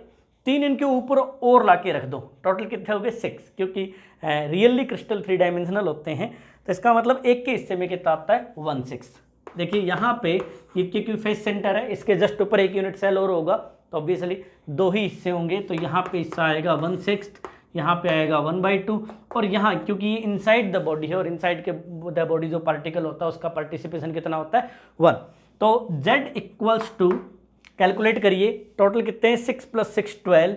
3 इनके ऊपर और ला के रख दो, टोटल कितने हो गए 6, क्योंकि रियली क्रिस्टल 3 डायमेंशनल होते हैं। तो इसका मतलब एक के हिस्से में कितना आता है 1/6। देखिए यहाँ पे ये क्योंकि फेस सेंटर है, इसके जस्ट ऊपर एक यूनिट सेल और होगा, तो ऑब्वियसली 2 ही हिस्से होंगे, तो यहाँ पे हिस्सा आएगा 1/6, यहाँ पे आएगा 1/2, और यहाँ क्योंकि ये इनसाइड द बॉडी है और इनसाइड के द बॉडी जो पार्टिकल होता है उसका पार्टिसिपेशन कितना होता है 1। तो Z इक्वल्स टू, कैलकुलेट करिए, टोटल कितने हैं 6 + 6 12,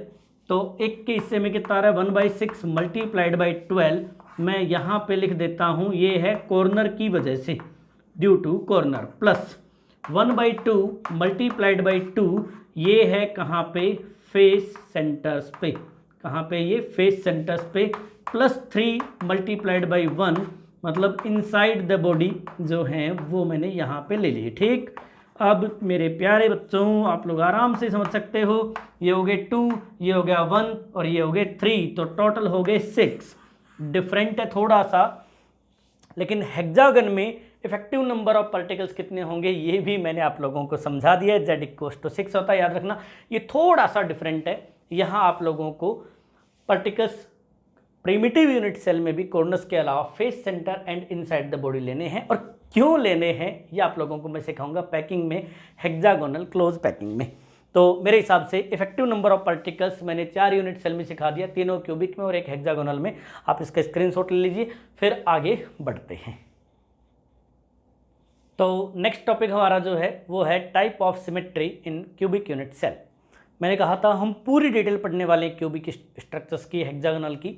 तो एक के हिस्से में कितना आ रहा है 1/6 मल्टीप्लाइड बाई 12। मैं यहाँ पे लिख देता हूँ, ये है कॉर्नर की वजह से, due to corner, plus 1/2 multiplied by 2, ये है कहाँ पे फेस सेंटर्स पे, कहाँ पे ये फेस सेंटर्स पे, प्लस 3 मल्टीप्लाइड बाई 1, मतलब इनसाइड द बॉडी जो है वो मैंने यहाँ पे ले ली। ठीक, अब मेरे प्यारे बच्चों आप लोग आराम से समझ सकते हो, ये हो गए 2, ये हो गया 1 और ये हो गए 3, तो टोटल हो गए 6। डिफरेंट है थोड़ा सा, लेकिन हेक्सागन में इफेक्टिव नंबर ऑफ पार्टिकल्स कितने होंगे ये भी मैंने आप लोगों को समझा दिया है। Z इक्वल्स टू 6 होता है, याद रखना। ये थोड़ा सा डिफरेंट है, यहाँ आप लोगों को पार्टिकल्स प्रिमिटिव यूनिट सेल में भी कॉर्नर्स के अलावा face, centre and inside the body लेने हैं, और क्यों लेने हैं ये आप लोगों को मैं सिखाऊंगा पैकिंग में, हेक्सागोनल क्लोज पैकिंग में। तो मेरे हिसाब से इफेक्टिव नंबर ऑफ पार्टिकल्स मैंने 4 यूनिट सेल में सिखा दिया, तीनों क्यूबिक में और एक हेक्सागोनल में। आप इसका स्क्रीनशॉट ले लीजिए, फिर आगे बढ़ते हैं। तो नेक्स्ट टॉपिक हमारा जो है वो है type of symmetry in cubic unit cell. मैंने कहा था हम पूरी डिटेल पढ़ने वाले हैं क्यूबिक स्ट्रक्चर्स की, हेक्सागोनल की।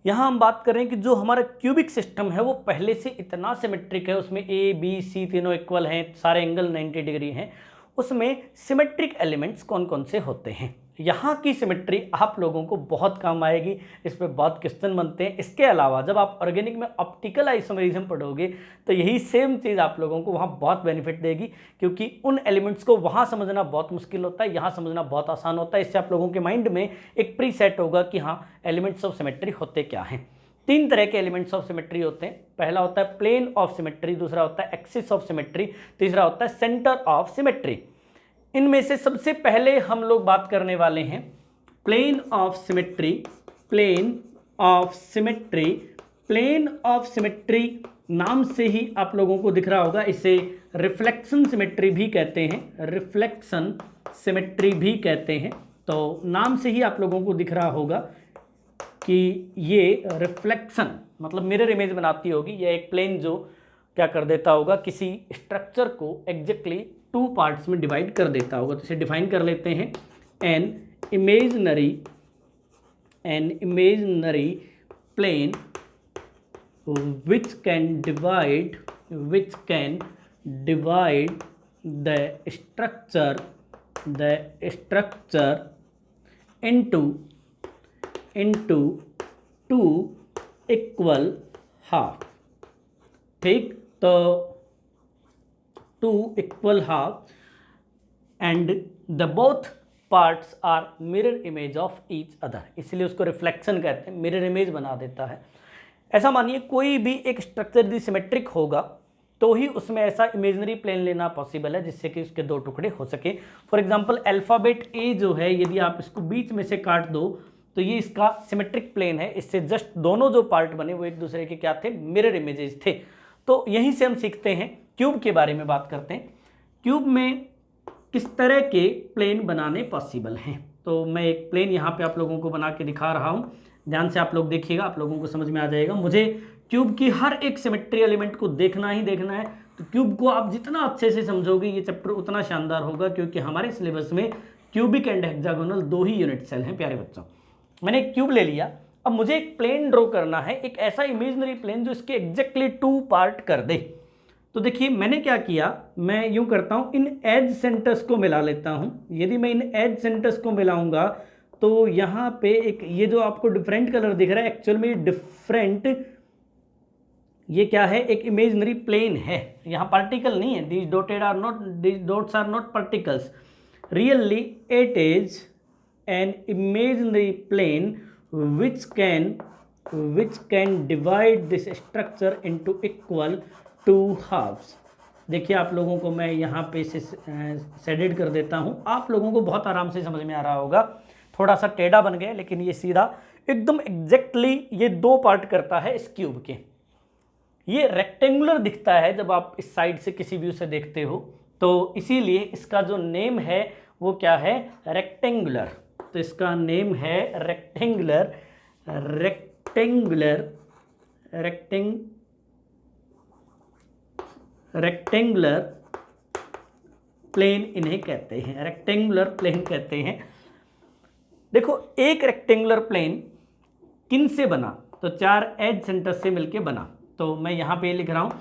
यहाँ हम बात कर रहे हैं कि जो हमारा क्यूबिक सिस्टम है वो पहले से इतना सिमेट्रिक है, उसमें ए बी सी तीनों इक्वल हैं, सारे एंगल 90 डिग्री हैं, उसमें सिमेट्रिक एलिमेंट्स कौन कौन से होते हैं। यहाँ की सिमेट्री आप लोगों को बहुत काम आएगी, इस पर बहुत क्वेश्चन बनते हैं। इसके अलावा जब आप ऑर्गेनिक में ऑप्टिकल आइसोमेरिज्म पढ़ोगे तो यही सेम चीज़ आप लोगों को वहाँ बहुत बेनिफिट देगी, क्योंकि उन एलिमेंट्स को वहाँ समझना बहुत मुश्किल होता है, यहाँ समझना बहुत आसान होता है। इससे आप लोगों के माइंड में एक प्री सेट होगा कि हाँ एलिमेंट्स ऑफ सिमेट्री होते क्या हैं। 3 तरह के एलिमेंट्स ऑफ सिमेट्री होते हैं। पहला होता है प्लेन ऑफ सिमेट्री, दूसरा होता है एक्सिस ऑफ सिमेट्री, तीसरा होता है सेंटर ऑफ सिमेट्री। इनमें से सबसे पहले हम लोग बात करने वाले हैं plane of symmetry. Plane of symmetry, plane of symmetry नाम से ही आप लोगों को दिख रहा होगा, इसे रिफ्लेक्शन सिमेट्री भी कहते हैं, रिफ्लेक्शन सिमेट्री भी कहते हैं। तो नाम से ही आप लोगों को दिख रहा होगा कि ये रिफ्लेक्शन मतलब मिरर इमेज बनाती होगी। यह एक प्लेन जो क्या कर देता होगा, किसी स्ट्रक्चर को एग्जैक्टली 2 पार्ट्स में डिवाइड कर देता होगा। तो इसे डिफाइन कर लेते हैं, an imaginary plane which can divide the structure into 2 equal half। ठीक, तो 2 equal half and the both parts are mirror image of each other, इसलिए उसको रिफ्लेक्शन कहते हैं, मिरर इमेज बना देता है। ऐसा मानिए कोई भी एक स्ट्रक्चर यदि सिमेट्रिक होगा तो ही उसमें ऐसा इमेजिनरी प्लेन लेना पॉसिबल है जिससे कि उसके 2 टुकड़े हो सके। फॉर एग्जांपल अल्फ़ाबेट ए जो है, यदि आप इसको बीच में से काट दो तो ये इसका सिमेट्रिक प्लेन है, इससे जस्ट दोनों जो पार्ट बने वो एक दूसरे के क्या थे, मिरर इमेजेस थे। तो यहीं से हम सीखते हैं, क्यूब के बारे में बात करते हैं। क्यूब में किस तरह के प्लेन बनाने पॉसिबल हैं। तो मैं एक प्लेन यहाँ पे आप लोगों को बना के दिखा रहा हूँ, ध्यान से आप लोग देखिएगा, आप लोगों को समझ में आ जाएगा। मुझे क्यूब की हर एक सिमेट्री एलिमेंट को देखना ही देखना है। तो क्यूब को आप जितना अच्छे से समझोगे ये चैप्टर उतना शानदार होगा, क्योंकि हमारे सिलेबस में क्यूबिक एंड हेक्सागोनल 2 ही यूनिट सेल हैं प्यारे बच्चों। मैंने एक क्यूब ले लिया, अब मुझे एक प्लेन ड्रॉ करना है, एक ऐसा इमेजिनरी प्लेन जो इसके एग्जैक्टली 2 पार्ट कर दे। तो देखिए मैंने क्या किया, मैं यूं करता हूं, इन एज सेंटर्स को मिला लेता हूं। यदि मैं इन एज सेंटर्स को मिलाऊंगा तो यहाँ पे एक ये जो आपको डिफरेंट कलर दिख रहा है, एक्चुअल में डिफरेंट ये क्या है, एक इमेजिनरी प्लेन है, यहाँ पार्टिकल नहीं है। These dots are not particles, really it is an imaginary plane which can divide this structure into equal 2 halves। देखिए आप लोगों को मैं यहाँ पे से शेडेड कर देता हूँ, आप लोगों को बहुत आराम से समझ में आ रहा होगा। थोड़ा सा टेढ़ा बन गया लेकिन ये सीधा एकदम एग्जैक्टली ये 2 पार्ट करता है इस क्यूब के। ये रेक्टेंगुलर दिखता है जब आप इस साइड से किसी व्यू से देखते हो, तो इसीलिए इसका जो नेम है वो क्या है, रेक्टेंगुलर। तो इसका नेम है रेक्टेंगुलर प्लेन इन्हें कहते हैं, रेक्टेंगुलर प्लेन कहते हैं। देखो एक रेक्टेंगुलर प्लेन किन से बना, तो 4 एज सेंटर से मिलके बना। तो मैं यहाँ पे लिख रहा हूँ,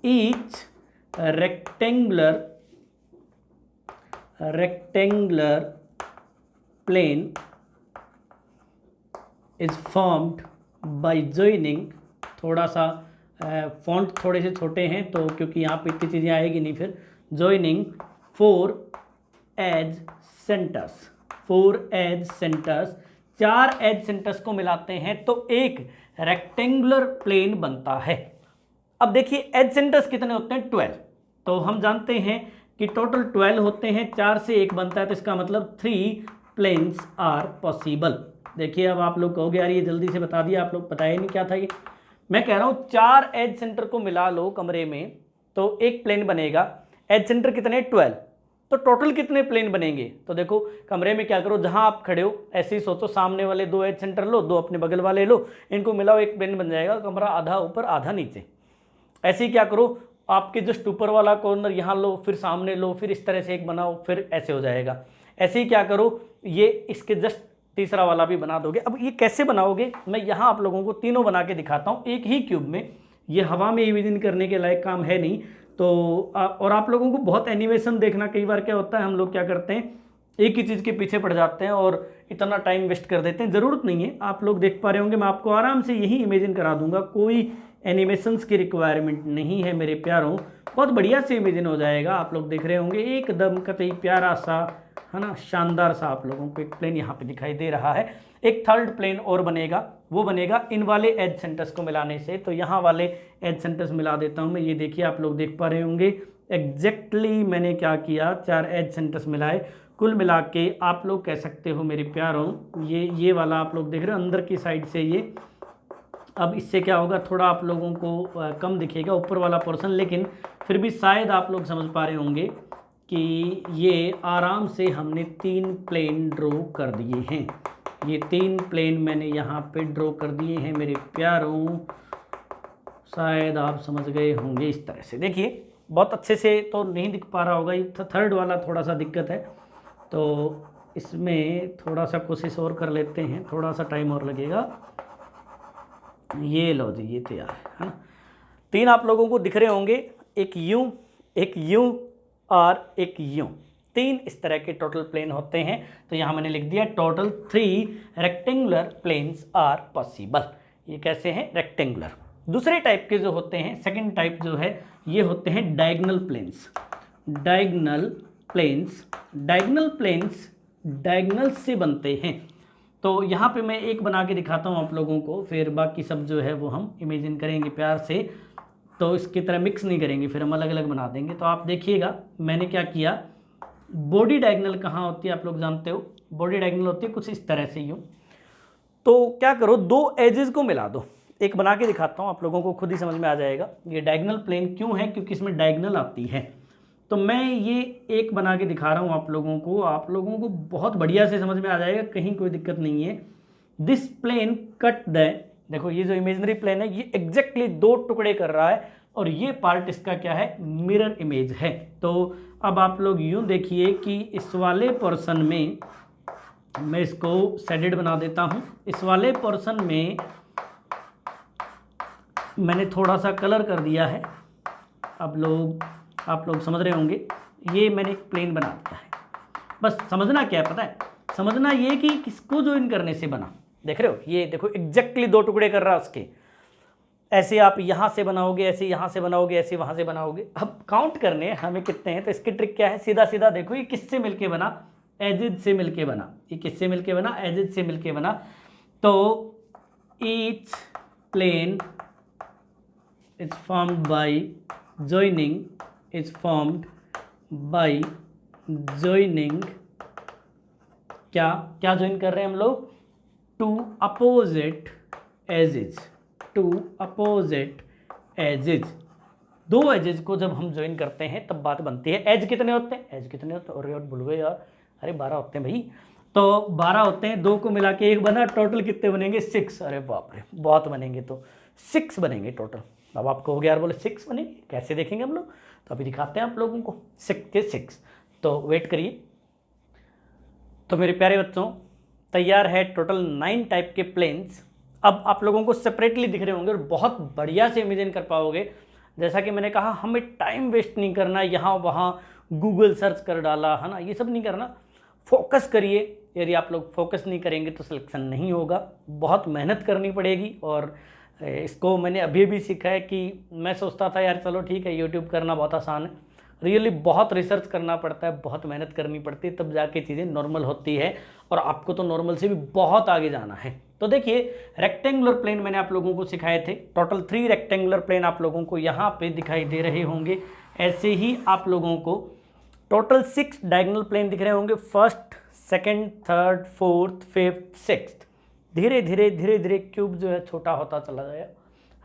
each rectangular plane is formed by joining, थोड़ा सा फॉन्ट थोड़े से छोटे हैं तो क्योंकि यहाँ पे इतनी चीज़ें आएगी नहीं, फिर joining 4 edge centres, 4 edge centres, 4 edge centres को मिलाते हैं तो एक रेक्टेंगुलर प्लेन बनता है। अब देखिए एज सेंटर्स कितने होते हैं, 12। तो हम जानते हैं कि टोटल 12 होते हैं, 4 से 1 बनता है, तो इसका मतलब 3 प्लेन्स आर पॉसिबल। देखिए अब आप लोग कहोगे यार ये जल्दी से बता दिया, आप लोग पता ही नहीं क्या था ये। मैं कह रहा हूँ 4 एज सेंटर को मिला लो कमरे में तो एक प्लेन बनेगा। एज सेंटर कितने, 12। तो टोटल कितने प्लेन बनेंगे, तो देखो कमरे में क्या करो, जहां आप खड़े हो ऐसे ही सोचो, सामने वाले 2 एज सेंटर लो, 2 अपने बगल वाले लो, इनको मिलाओ, एक प्लेन बन जाएगा। कमरा आधा ऊपर आधा नीचे। ऐसे ही क्या करो, आपके जस्ट ऊपर वाला कॉर्नर यहाँ लो, फिर सामने लो, फिर इस तरह से एक बनाओ, फिर ऐसे हो जाएगा। ऐसे ही क्या करो, ये इसके जस्ट तीसरा वाला भी बना दोगे। अब ये कैसे बनाओगे, मैं यहाँ आप लोगों को तीनों बना के दिखाता हूँ एक ही क्यूब में। ये हवा में इमेजिन करने के लायक काम है नहीं। तो और आप लोगों को बहुत एनिमेशन देखना, कई बार क्या होता है हम लोग क्या करते हैं एक ही चीज़ के पीछे पड़ जाते हैं और इतना टाइम वेस्ट कर देते हैं, ज़रूरत नहीं है। आप लोग देख पा रहे होंगे, मैं आपको आराम से यही इमेजिन करा दूंगा, कोई एनिमेशंस की रिक्वायरमेंट नहीं है मेरे प्यारों, बहुत बढ़िया से इमेजिन हो जाएगा। आप लोग देख रहे होंगे एकदम कतई प्यारा सा, है ना, शानदार सा आप लोगों को एक प्लेन यहाँ पे दिखाई दे रहा है। एक थर्ड प्लेन और बनेगा, वो बनेगा इन वाले एज सेंटर्स को मिलाने से। तो यहाँ वाले एज सेंटर्स मिला देता हूँ मैं। ये देखिए आप लोग देख पा रहे होंगे एग्जैक्टली मैंने क्या किया, 4 एज सेंटर्स मिलाए। कुल मिला के आप लोग कह सकते हो मेरे प्यारों, ये वाला आप लोग देख रहे हो अंदर की साइड से ये। अब इससे क्या होगा, थोड़ा आप लोगों को कम दिखेगा ऊपर वाला पोर्शन, लेकिन फिर भी शायद आप लोग समझ पा रहे होंगे कि ये आराम से हमने 3 प्लेन ड्रॉ कर दिए हैं। ये 3 प्लेन मैंने यहाँ पे ड्रॉ कर दिए हैं मेरे प्यारों, शायद आप समझ गए होंगे। इस तरह से देखिए, बहुत अच्छे से तो नहीं दिख पा रहा होगा, ये थर्ड वाला थोड़ा सा दिक्कत है, तो इसमें थोड़ा सा कोशिश और कर लेते हैं, थोड़ा सा टाइम और लगेगा। ये लो जी, ये तैयार है ना। 3 आप लोगों को दिख रहे होंगे, एक यूं और एक यूं। 3 इस तरह के टोटल प्लेन होते हैं। तो यहाँ मैंने लिख दिया total 3 rectangular planes are possible. ये कैसे हैं, रेक्टेंगुलर। दूसरे टाइप के जो होते हैं, सेकंड टाइप जो है, ये होते हैं diagonal planes. Diagonal planes diagonal से बनते हैं। तो यहाँ पे मैं एक बना के दिखाता हूँ आप लोगों को, फिर बाकी सब जो है वो हम इमेजिन करेंगे प्यार से। तो इसकी तरह मिक्स नहीं करेंगे, फिर हम अलग अलग बना देंगे। तो आप देखिएगा मैंने क्या किया, बॉडी डायगोनल कहाँ होती है आप लोग जानते हो, बॉडी डायगोनल होती है कुछ इस तरह से यूँ। तो क्या करो, 2 एजेस को मिला दो। एक बना के दिखाता हूँ, आप लोगों को खुद ही समझ में आ जाएगा। ये डायगोनल प्लेन क्यों है, क्योंकि इसमें डायगोनल आती है। तो मैं ये एक बना के दिखा रहा हूँ आप लोगों को बहुत बढ़िया से समझ में आ जाएगा, कहीं कोई दिक्कत नहीं है। दिस प्लेन कट द, देखो ये जो इमेजिनरी प्लेन है ये एग्जैक्टली 2 टुकड़े कर रहा है, और ये पार्ट इसका क्या है, मिरर इमेज है। तो अब आप लोग यूं देखिए कि इस वाले पोर्शन में मैं इसको शेडेड बना देता हूं। इस वाले पोर्शन में मैंने थोड़ा सा कलर कर दिया है। अब आप लोग समझ रहे होंगे, ये मैंने एक प्लेन बना दिया है। बस समझना क्या है पता है, समझना ये कि किसको ज्वाइन करने से बना। देख रहे हो, ये देखो एग्जैक्टली 2 टुकड़े कर रहा है उसके। ऐसे आप यहाँ से बनाओगे, ऐसे यहाँ से बनाओगे, ऐसे वहाँ से बनाओगे। अब काउंट करने हमें कितने हैं, तो इसकी ट्रिक क्या है, सीधा सीधा देखो ये किससे मिलके बना, एजिज से मिलके बना। ये किससे मिलके बना, एजिज से मिलके बना। तो each plane is formed by joining क्या ज्वाइन कर रहे हैं हम लोग, 2 अपोजिट एजेस। 2 एजेस को जब हम ज्वाइन करते हैं तब बात बनती है। एज कितने होते हैं, और यार भूल गए यार, अरे 12 होते हैं भाई। तो 12 होते हैं, 2 को मिला के 1 बना, टोटल कितने बनेंगे, 6। अरे बाप रे, बहुत बनेंगे, तो 6 बनेंगे टोटल। अब आपको हो गया यार, बोले 6 बनेंगे, कैसे देखेंगे हम लोग, तो अभी दिखाते हैं आप लोगों को 6 के 6। तो वेट करिए। तो मेरे प्यारे बच्चों, तैयार है टोटल 9 टाइप के प्लेन्स। अब आप लोगों को सेपरेटली दिख रहे होंगे और बहुत बढ़िया से इमेजिन कर पाओगे। जैसा कि मैंने कहा, हमें टाइम वेस्ट नहीं करना, यहाँ वहाँ गूगल सर्च कर डाला, है ना, ये सब नहीं करना। फोकस करिए। यदि आप लोग फोकस नहीं करेंगे तो सिलेक्शन नहीं होगा, बहुत मेहनत करनी पड़ेगी। और इसको मैंने अभी भी सीखा है कि मैं सोचता था यार चलो ठीक है यूट्यूब करना बहुत आसान है, रियली बहुत रिसर्च करना पड़ता है, बहुत मेहनत करनी पड़ती है, तब जाके चीज़ें नॉर्मल होती है और आपको तो नॉर्मल से भी बहुत आगे जाना है। तो देखिए रेक्टेंगुलर प्लेन मैंने आप लोगों को सिखाए थे, टोटल 3 रेक्टेंगुलर प्लेन आप लोगों को यहाँ पे दिखाई दे रहे होंगे। ऐसे ही आप लोगों को टोटल 6 डायगोनल प्लेन दिख रहे होंगे, first, second, third, fourth, fifth, sixth. धीरे धीरे धीरे धीरे क्यूब जो है छोटा होता चला जाएगा,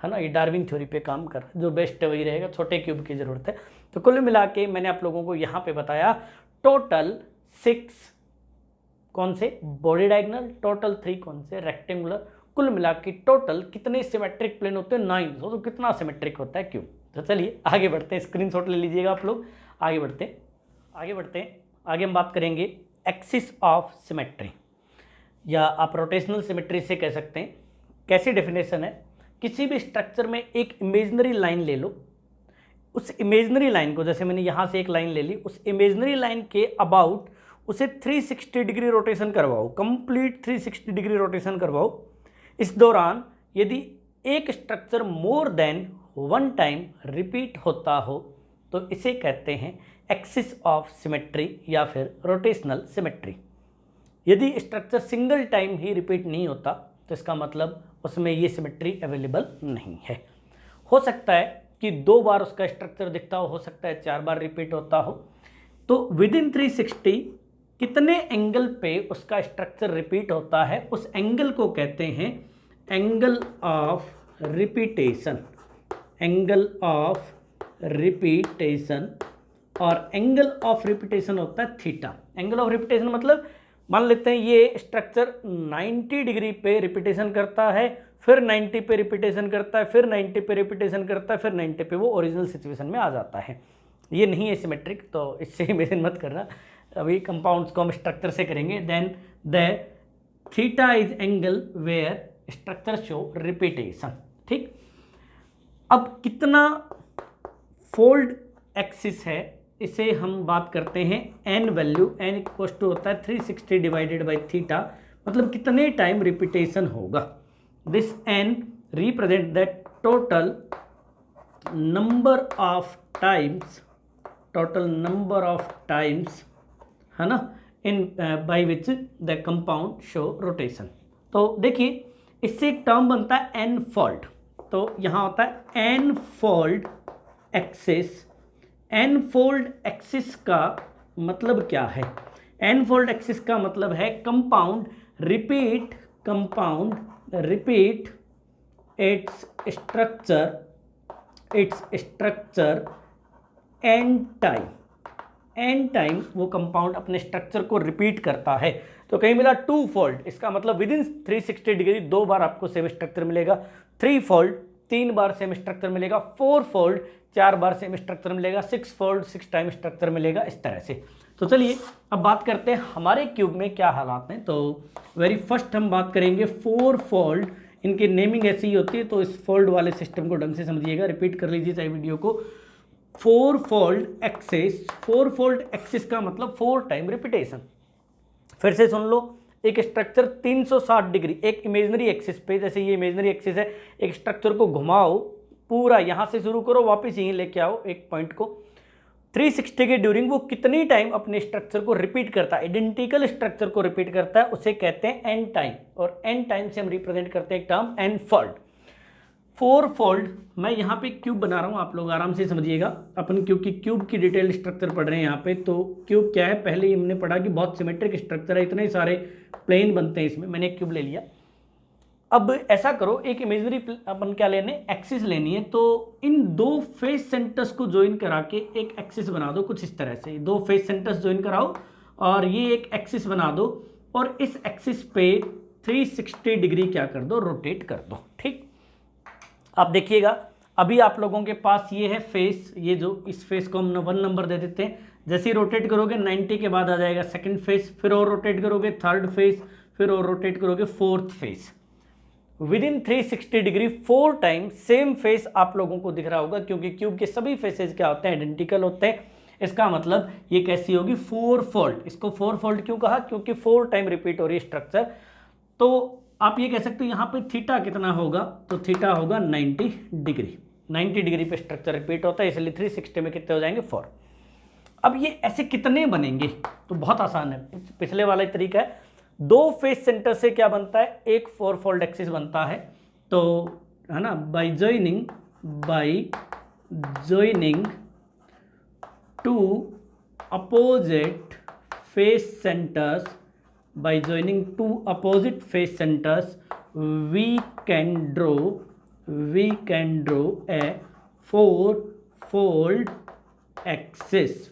है ना। ये डार्विन थ्योरी पे काम कर रहा है, जो बेस्ट है वही रहेगा, छोटे क्यूब की ज़रूरत है। तो कुल मिला के मैंने आप लोगों को यहाँ पे बताया टोटल 6 कौन से बॉडी डायगोनल, टोटल 3 कौन से रेक्टेंगुलर, कुल मिला के टोटल कितने सिमेट्रिक प्लेन होते हैं 9। तो कितना सिमेट्रिक होता है क्यूब। तो चलिए आगे बढ़ते हैं, स्क्रीनशॉट ले लीजिएगा आप लोग। आगे बढ़ते हैं। आगे हम बात करेंगे एक्सिस ऑफ सिमेट्री, या आप रोटेशनल सिमेट्री से कह सकते हैं। कैसी डेफिनेशन है, किसी भी स्ट्रक्चर में एक इमेजिनरी लाइन ले लो, उस इमेजिनरी लाइन को, जैसे मैंने यहाँ से एक लाइन ले ली, उस इमेजिनरी लाइन के अबाउट उसे 360 डिग्री रोटेशन करवाओ, कंप्लीट 360 डिग्री रोटेशन करवाओ। इस दौरान यदि एक structure more than 1 time repeat होता हो तो इसे कहते हैं एक्सिस ऑफ सिमेट्री या फिर रोटेशनल सिमेट्री। यदि स्ट्रक्चर सिंगल टाइम ही रिपीट नहीं होता तो इसका मतलब उसमें ये सिमेट्री अवेलेबल नहीं है। हो सकता है कि 2 बार उसका स्ट्रक्चर दिखता हो सकता है 4 बार रिपीट होता हो। तो विद इन 360 कितने एंगल पे उसका स्ट्रक्चर रिपीट होता है, उस एंगल को कहते हैं angle of repetition. Angle of repetition, और एंगल ऑफ रिपीटेशन होता है थीटा। एंगल ऑफ रिपीटेशन मतलब मान लेते हैं ये स्ट्रक्चर 90 डिग्री पे रिपीटेशन करता है, फिर 90 पे रिपीटेशन करता है, फिर 90 पे रिपीटेशन करता है, फिर 90 पे वो ओरिजिनल सिचुएशन में आ जाता है। ये नहीं है सिमेट्रिक, तो इससे इमेजिन मत करना। अभी कंपाउंड्स को हम स्ट्रक्चर से करेंगे। Then the theta is angle where structure show repetition. ठीक, अब कितना फोल्ड एक्सिस है इसे हम बात करते हैं n value. N equal to होता है 360 डिवाइडेड बाई थीटा, मतलब कितने टाइम रिपीटेशन होगा। This n represent the total number of times, है ना, in by which the compound show rotation. तो देखिए इससे एक टर्म बनता है एन फोल्ड। तो यहाँ होता है n fold axis. N fold axis का मतलब क्या है? एन फोल्ड एक्सिस का मतलब है compound repeat its structure n time वो कंपाउंड अपने स्ट्रक्चर को रिपीट करता है। तो कहीं मिला 2 फोल्ड, इसका मतलब विद इन 360 डिग्री 2 बार आपको सेम स्ट्रक्चर मिलेगा। 3 फोल्ड 3 बार सेम स्ट्रक्चर मिलेगा। 4 फोल्ड 4 बार सेम स्ट्रक्चर मिलेगा। 6 फोल्ड 6 टाइम स्ट्रक्चर मिलेगा, इस तरह से। तो चलिए अब बात करते हैं हमारे क्यूब में क्या हालात हैं। तो वेरी फर्स्ट हम बात करेंगे 4 फोल्ड। इनकी नेमिंग ऐसी ही होती है, तो इस फोल्ड वाले सिस्टम को ढंग से समझिएगा, रिपीट कर लीजिए चाहे वीडियो को। 4 फोल्ड एक्सिस का मतलब 4 टाइम रिपीटेशन। फिर से सुन लो, एक स्ट्रक्चर 360 डिग्री एक इमेजिनरी एक्सिस पे, जैसे ये इमेजिनरी एक्सिस है, एक स्ट्रक्चर को घुमाओ पूरा, यहाँ से शुरू करो वापस यहीं लेके आओ एक पॉइंट को। 360 के ड्यूरिंग वो कितनी टाइम अपने स्ट्रक्चर को रिपीट करता है, आइडेंटिकल स्ट्रक्चर को रिपीट करता है, उसे कहते हैं एन टाइम। और एन टाइम से हम रिप्रेजेंट करते हैं एक टर्म एन फोल्ड। 4 फोल्ड, मैं यहाँ पे क्यूब बना रहा हूँ, आप लोग आराम से समझिएगा। अपन क्योंकि क्यूब की डिटेल स्ट्रक्चर पढ़ रहे हैं यहाँ पे, तो क्यूब क्या है पहले ही हमने पढ़ा कि बहुत सिमेट्रिक स्ट्रक्चर है, इतने सारे प्लेन बनते हैं इसमें। मैंने एक क्यूब ले लिया। अब ऐसा करो, एक इमेजिनरी अपन क्या लेने, एक्सिस लेनी है। तो इन 2 फेस सेंटर्स को ज्वाइन करा के एक एक्सिस बना दो, कुछ इस तरह से। 2 फेस सेंटर्स ज्वाइन कराओ और ये एक एक्सिस बना दो, और इस एक्सिस पे 360 डिग्री क्या कर दो, रोटेट कर दो। ठीक, आप देखिएगा अभी आप लोगों के पास ये है फेस, ये जो इस फेस को हम 1 नंबर दे देते हैं। जैसे ही रोटेट करोगे 90 के बाद आ जाएगा सेकंड फेस, फिर और रोटेट करोगे 3rd फेस, फिर और रोटेट करोगे 4th face. With in 360 degree 4 time same face आप लोगों को दिख रहा होगा, क्योंकि क्यूब के सभी फेसेस क्या होते हैं, आइडेंटिकल होते हैं। इसका मतलब ये कैसी होगी, 4 फोल्ड। इसको 4 फोल्ड क्यों कहा, क्योंकि 4 टाइम रिपीट हो रही है स्ट्रक्चर। तो आप ये कह सकते हो यहाँ पे थीटा कितना होगा, तो थीटा होगा 90 डिग्री। 90 डिग्री पे स्ट्रक्चर रिपीट होता है, इसलिए 360 में कितने हो जाएंगे, 4। अब ये ऐसे कितने बनेंगे, तो बहुत आसान है, पिछले वाला ही तरीका है। दो फेस सेंटर से क्या बनता है, एक फोर फोल्ड एक्सिस बनता है, तो है ना, bye joining two opposite face centres, by joining two opposite face centers we can draw a four fold axis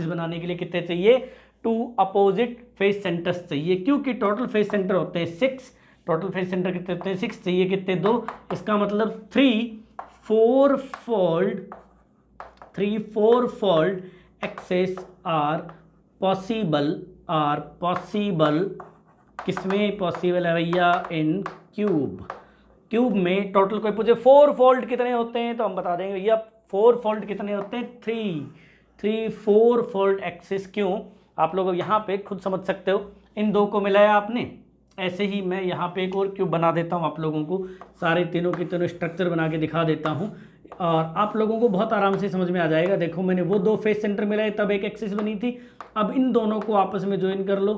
बनाने के लिए कितने चाहिए, टू अपोजिट फेस सेंटर्स चाहिए, क्योंकि टोटल फेस सेंटर होते हैं 6, टोटल फेस सेंटर कितने होते हैं 6, चाहिए कितने 2, इसका मतलब 3 4 fold axis are पॉसिबल, किसमें पॉसिबल है भैया, इन क्यूब में। टोटल कोई पूछे 4 फोल्ड कितने होते हैं, तो हम बता देंगे भैया 4 फोल्ड कितने होते हैं, 4 फोल्ड एक्सिस। क्यों, आप लोग यहाँ पे खुद समझ सकते हो, इन दो को मिलाया आपने, ऐसे ही मैं यहाँ पे एक और क्यूब बना देता हूँ, आप लोगों को सारे तीनों की तीनों स्ट्रक्चर बना के दिखा देता हूँ और आप लोगों को बहुत आराम से समझ में आ जाएगा। देखो मैंने वो दो फेस सेंटर मिलाए तब एक एक्सिस बनी थी, अब इन दोनों को आपस में ज्वाइन कर लो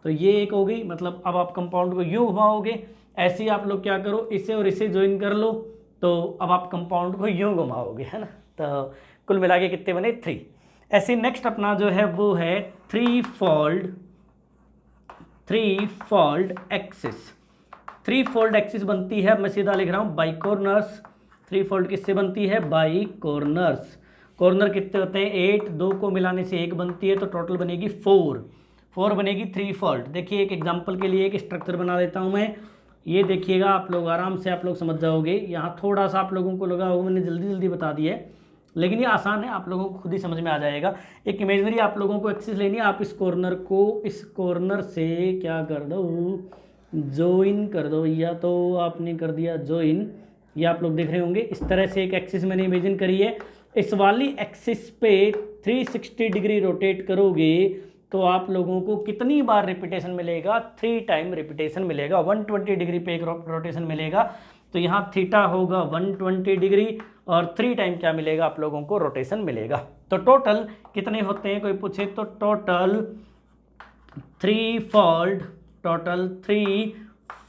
तो ये एक हो गई, मतलब अब आप कंपाउंड को यूं घुमाओगे, ऐसे ही आप लोग क्या करो, इसे और इसे ज्वाइन कर लो, तो अब आप कंपाउंड को यूं घुमाओगे, है ना। तो कुल मिला के कितने बने 3। ऐसे नेक्स्ट अपना जो है वो है 3 फोल्ड एक्सिस। 3 फोल्ड एक्सिस बनती है, मैं सीधा लिख रहा हूँ बाई कॉर्नर्स। 3 फोल्ड किससे बनती है, बाई कॉर्नर्स। कॉर्नर कितने होते हैं 8, 2 को मिलाने से 1 बनती है, तो टोटल बनेगी 4 बनेगी 3 फोल्ड। देखिए एक एग्जांपल के लिए एक स्ट्रक्चर बना देता हूँ मैं, ये देखिएगा, आप लोग आराम से आप लोग समझ जाओगे। यहाँ थोड़ा सा आप लोगों को लगा होगा मैंने जल्दी बता दिया है, लेकिन ये आसान है, आप लोगों को खुद ही समझ में आ जाएगा। एक इमेजनरी आप लोगों को एक्सिस लेनी है, आप इस कॉर्नर को इस कॉर्नर से क्या कर दो, ज्वाइन कर दो, या तो आपने कर दिया ज्वाइन, ये आप लोग देख रहे होंगे। इस तरह से एक एक्सिस मैंने इमेजिन करी है, इस वाली एक्सिस पे 360 डिग्री रोटेट करोगे तो आप लोगों को कितनी बार रिपीटेशन मिलेगा, 3 टाइम रिपीटेशन मिलेगा। 120 डिग्री पे एक रोटेशन मिलेगा, तो यहाँ थीटा होगा 120 डिग्री और 3 टाइम क्या मिलेगा आप लोगों को, रोटेशन मिलेगा। तो टोटल कितने होते हैं कोई पूछे तो, टोटल 3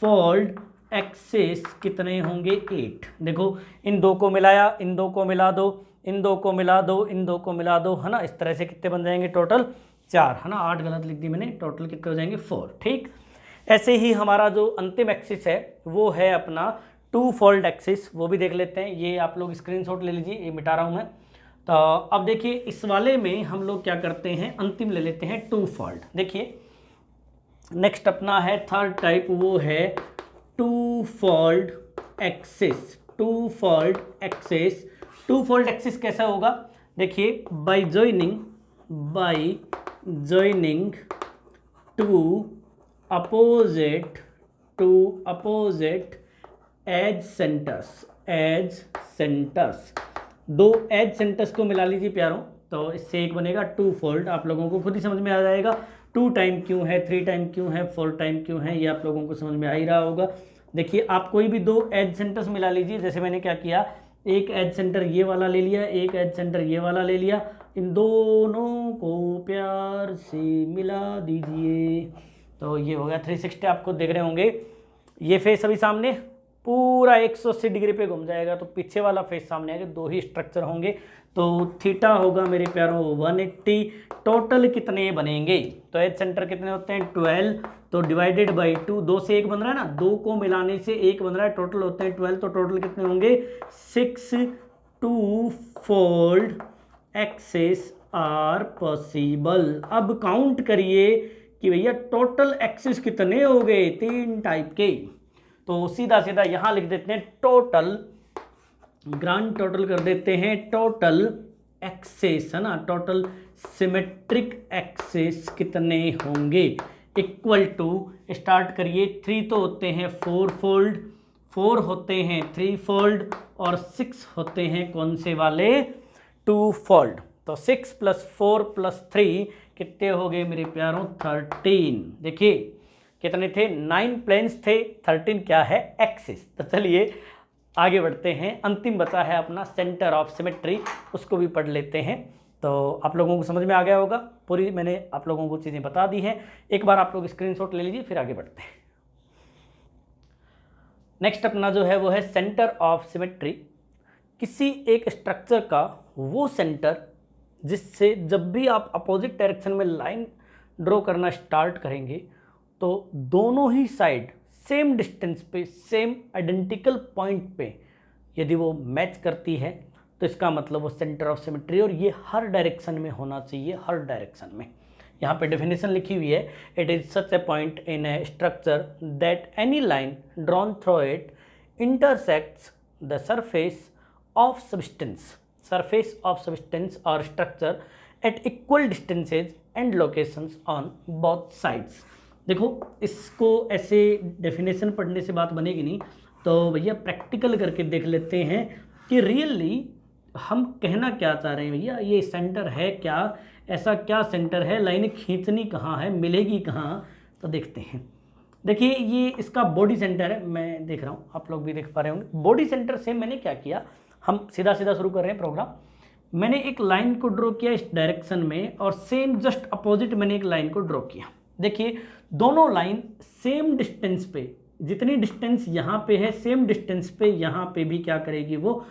फोल्ड एक्सिस कितने होंगे 8। देखो इन दो को मिलाया, इन दो को मिला दो, इन दो को मिला दो, इन दो को मिला दो, है ना। इस तरह से कितने बन जाएंगे टोटल 4, है ना, 8 गलत लिख दी मैंने, टोटल कितने हो जाएंगे 4। ठीक, ऐसे ही हमारा जो अंतिम एक्सिस है वो है अपना 2 फोल्ड एक्सिस, वो भी देख लेते हैं। ये आप लोग स्क्रीनशॉट ले लीजिए, ये मिटा रहा हूँ मैं। तो अब देखिए इस वाले में हम लोग क्या करते हैं, अंतिम ले लेते हैं 2 फोल्ड। देखिए नेक्स्ट अपना है थर्ड टाइप, वो है 2 फोल्ड एक्सिस। 2 फोल्ड एक्सिस कैसा होगा, देखिए by joining two opposite edge centres, 2 edge centres को मिला लीजिए प्यारों, तो इससे एक बनेगा 2 फोल्ड। आप लोगों को खुद ही समझ में आ जाएगा 2 टाइम क्यों है, 3 टाइम क्यों है, 4 टाइम क्यों है, ये आप लोगों को समझ में आ ही रहा होगा। देखिए आप कोई भी 2 एज सेंटर्स मिला लीजिए, जैसे मैंने क्या किया, एक एज सेंटर ये वाला ले लिया, एक एज सेंटर ये वाला ले लिया, इन दोनों को प्यार से मिला दीजिए, तो ये हो गया 360। आप खुद देख रहे होंगे ये फेस अभी सामने पूरा 180 डिग्री पे घूम जाएगा, तो पीछे वाला फेस सामने आएगा, 2 ही स्ट्रक्चर होंगे, तो थीटा होगा मेरे प्यारों 180। टोटल कितने बनेंगे, तो एज सेंटर कितने होते हैं 12, तो डिवाइडेड बाई 2, 2 से 1 बन रहा है ना, 2 को मिलाने से 1 बन रहा है, टोटल होते हैं 12, तो टोटल कितने होंगे 6 2 फोल्ड एक्सिस आर पॉसिबल। अब काउंट करिए कि भैया टोटल एक्सिस कितने हो गए, 3 टाइप के, तो सीधा सीधा यहाँ लिख देते हैं टोटल, ग्रांड टोटल कर देते हैं, टोटल एक्सिस, है ना, टोटल सिमेट्रिक एक्सिस कितने होंगे, इक्वल टू, स्टार्ट करिए, 3 तो होते हैं 4 फोल्ड, 4 होते हैं 3 फोल्ड और 6 होते हैं कौन से वाले 2 फोल्ड, तो 6 + 4 + 3 कितने हो गए मेरे प्यारों 13। देखिए कितने थे 9 प्लेन्स थे, 13 क्या है एक्सिस। तो चलिए आगे बढ़ते हैं, अंतिम बचा है अपना सेंटर ऑफ सिमेट्री, उसको भी पढ़ लेते हैं। तो आप लोगों को समझ में आ गया होगा, पूरी मैंने आप लोगों को चीज़ें बता दी हैं। एक बार आप लोग स्क्रीनशॉट ले लीजिए, फिर आगे बढ़ते हैं। नेक्स्ट अपना जो है वो है सेंटर ऑफ सिमेट्री। किसी एक स्ट्रक्चर का वो सेंटर जिससे जब भी आप अपोजिट डायरेक्शन में लाइन ड्रॉ करना स्टार्ट करेंगे तो दोनों ही साइड सेम डिस्टेंस पे, सेम आइडेंटिकल पॉइंट पे यदि वो मैच करती है तो इसका मतलब वो सेंटर ऑफ सिमेट्री, और ये हर डायरेक्शन में होना चाहिए, हर डायरेक्शन में। यहाँ पे डेफिनेशन लिखी हुई है, it is such a point in a structure that any line drawn through it intersects the surface of substance और structure at equal distances and locations on both sides. देखो, इसको ऐसे डेफिनेशन पढ़ने से बात बनेगी नहीं, तो भैया प्रैक्टिकल करके देख लेते हैं कि रियली हम कहना क्या चाह रहे हैं। भैया ये सेंटर है क्या, ऐसा क्या सेंटर है, लाइनें खींचनी कहाँ है, मिलेगी कहाँ, तो देखते हैं। देखिए ये इसका बॉडी सेंटर है, मैं देख रहा हूँ, आप लोग भी देख पा रहे होंगे। बॉडी सेंटर से मैंने क्या किया, हम सीधा सीधा शुरू कर रहे हैं प्रोग्राम। मैंने एक लाइन को ड्रॉ किया इस डायरेक्शन में, और सेम जस्ट अपोजिट मैंने एक लाइन को ड्रॉ किया। देखिए दोनों लाइन सेम डिस्टेंस पे, जितनी डिस्टेंस यहाँ पे है सेम डिस्टेंस पे यहाँ पे भी क्या करेगी, वो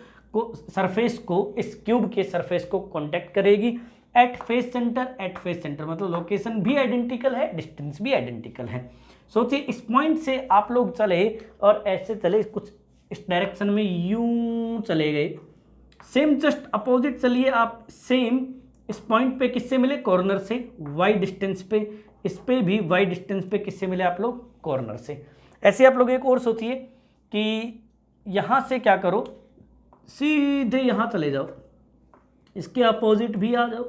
सरफेस को, इस क्यूब के सरफेस को कांटेक्ट करेगी एट फेस सेंटर, मतलब लोकेशन भी आइडेंटिकल है, डिस्टेंस भी आइडेंटिकल है। सोचिए इस पॉइंट से आप लोग चले और ऐसे चले, कुछ इस डायरेक्शन में यूं चले गए, सेम जस्ट अपोजिट चलिए आप, सेम इस पॉइंट पे किससे मिले, कॉर्नर से, वाई डिस्टेंस पे, इस पे भी वाई डिस्टेंस पे किससे मिले आप लोग, कॉर्नर से। ऐसे आप लोग एक और सोचिए कि यहाँ से क्या करो, सीधे यहाँ चले जाओ, इसके अपोजिट भी आ जाओ,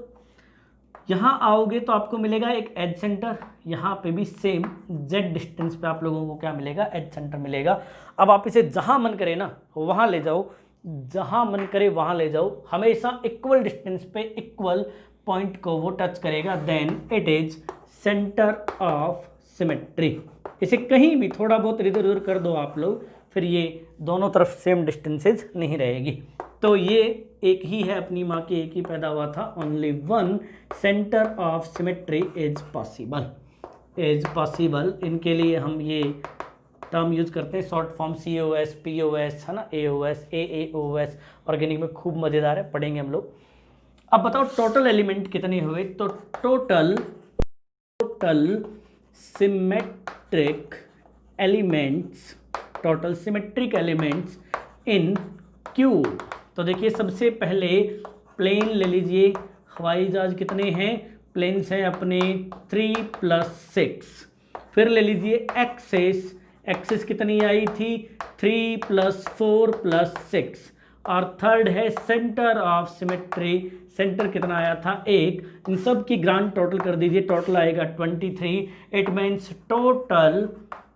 यहाँ आओगे तो आपको मिलेगा एक एज सेंटर, यहाँ पे भी सेम जेड डिस्टेंस पे आप लोगों को क्या मिलेगा, एज सेंटर मिलेगा। अब आप इसे जहाँ मन करे ना वहाँ ले जाओ, जहाँ मन करे वहाँ ले जाओ, हमेशा इक्वल डिस्टेंस पे इक्वल पॉइंट को वो टच करेगा, then it is centre of symmetry. इसे कहीं भी थोड़ा बहुत इधर उधर कर दो आप लोग, फिर ये दोनों तरफ सेम डिस्टेंसेज नहीं रहेगी। तो ये एक ही है, अपनी माँ के एक ही पैदा हुआ था, only one centre of symmetry is possible. इनके लिए हम ये टर्म यूज करते हैं, शॉर्ट फॉर्म COS, POS है ना, AOS, AAOS, ऑर्गेनिक में खूब मज़ेदार है, पढ़ेंगे हम लोग। अब बताओ टोटल एलिमेंट कितने हुए, तो total symmetric elements in cube. तो देखिए सबसे पहले प्लेन ले लीजिए, हवाई जहाज कितने हैं, प्लेन्स हैं अपने 3 + 6। फिर ले लीजिए एक्सेस कितनी आई थी, 3 + 4 + 6। और थर्ड है सेंटर ऑफ सिमेट्री, सेंटर कितना आया था, 1। इन सब की ग्रांड टोटल कर दीजिए, टोटल आएगा 23। It means total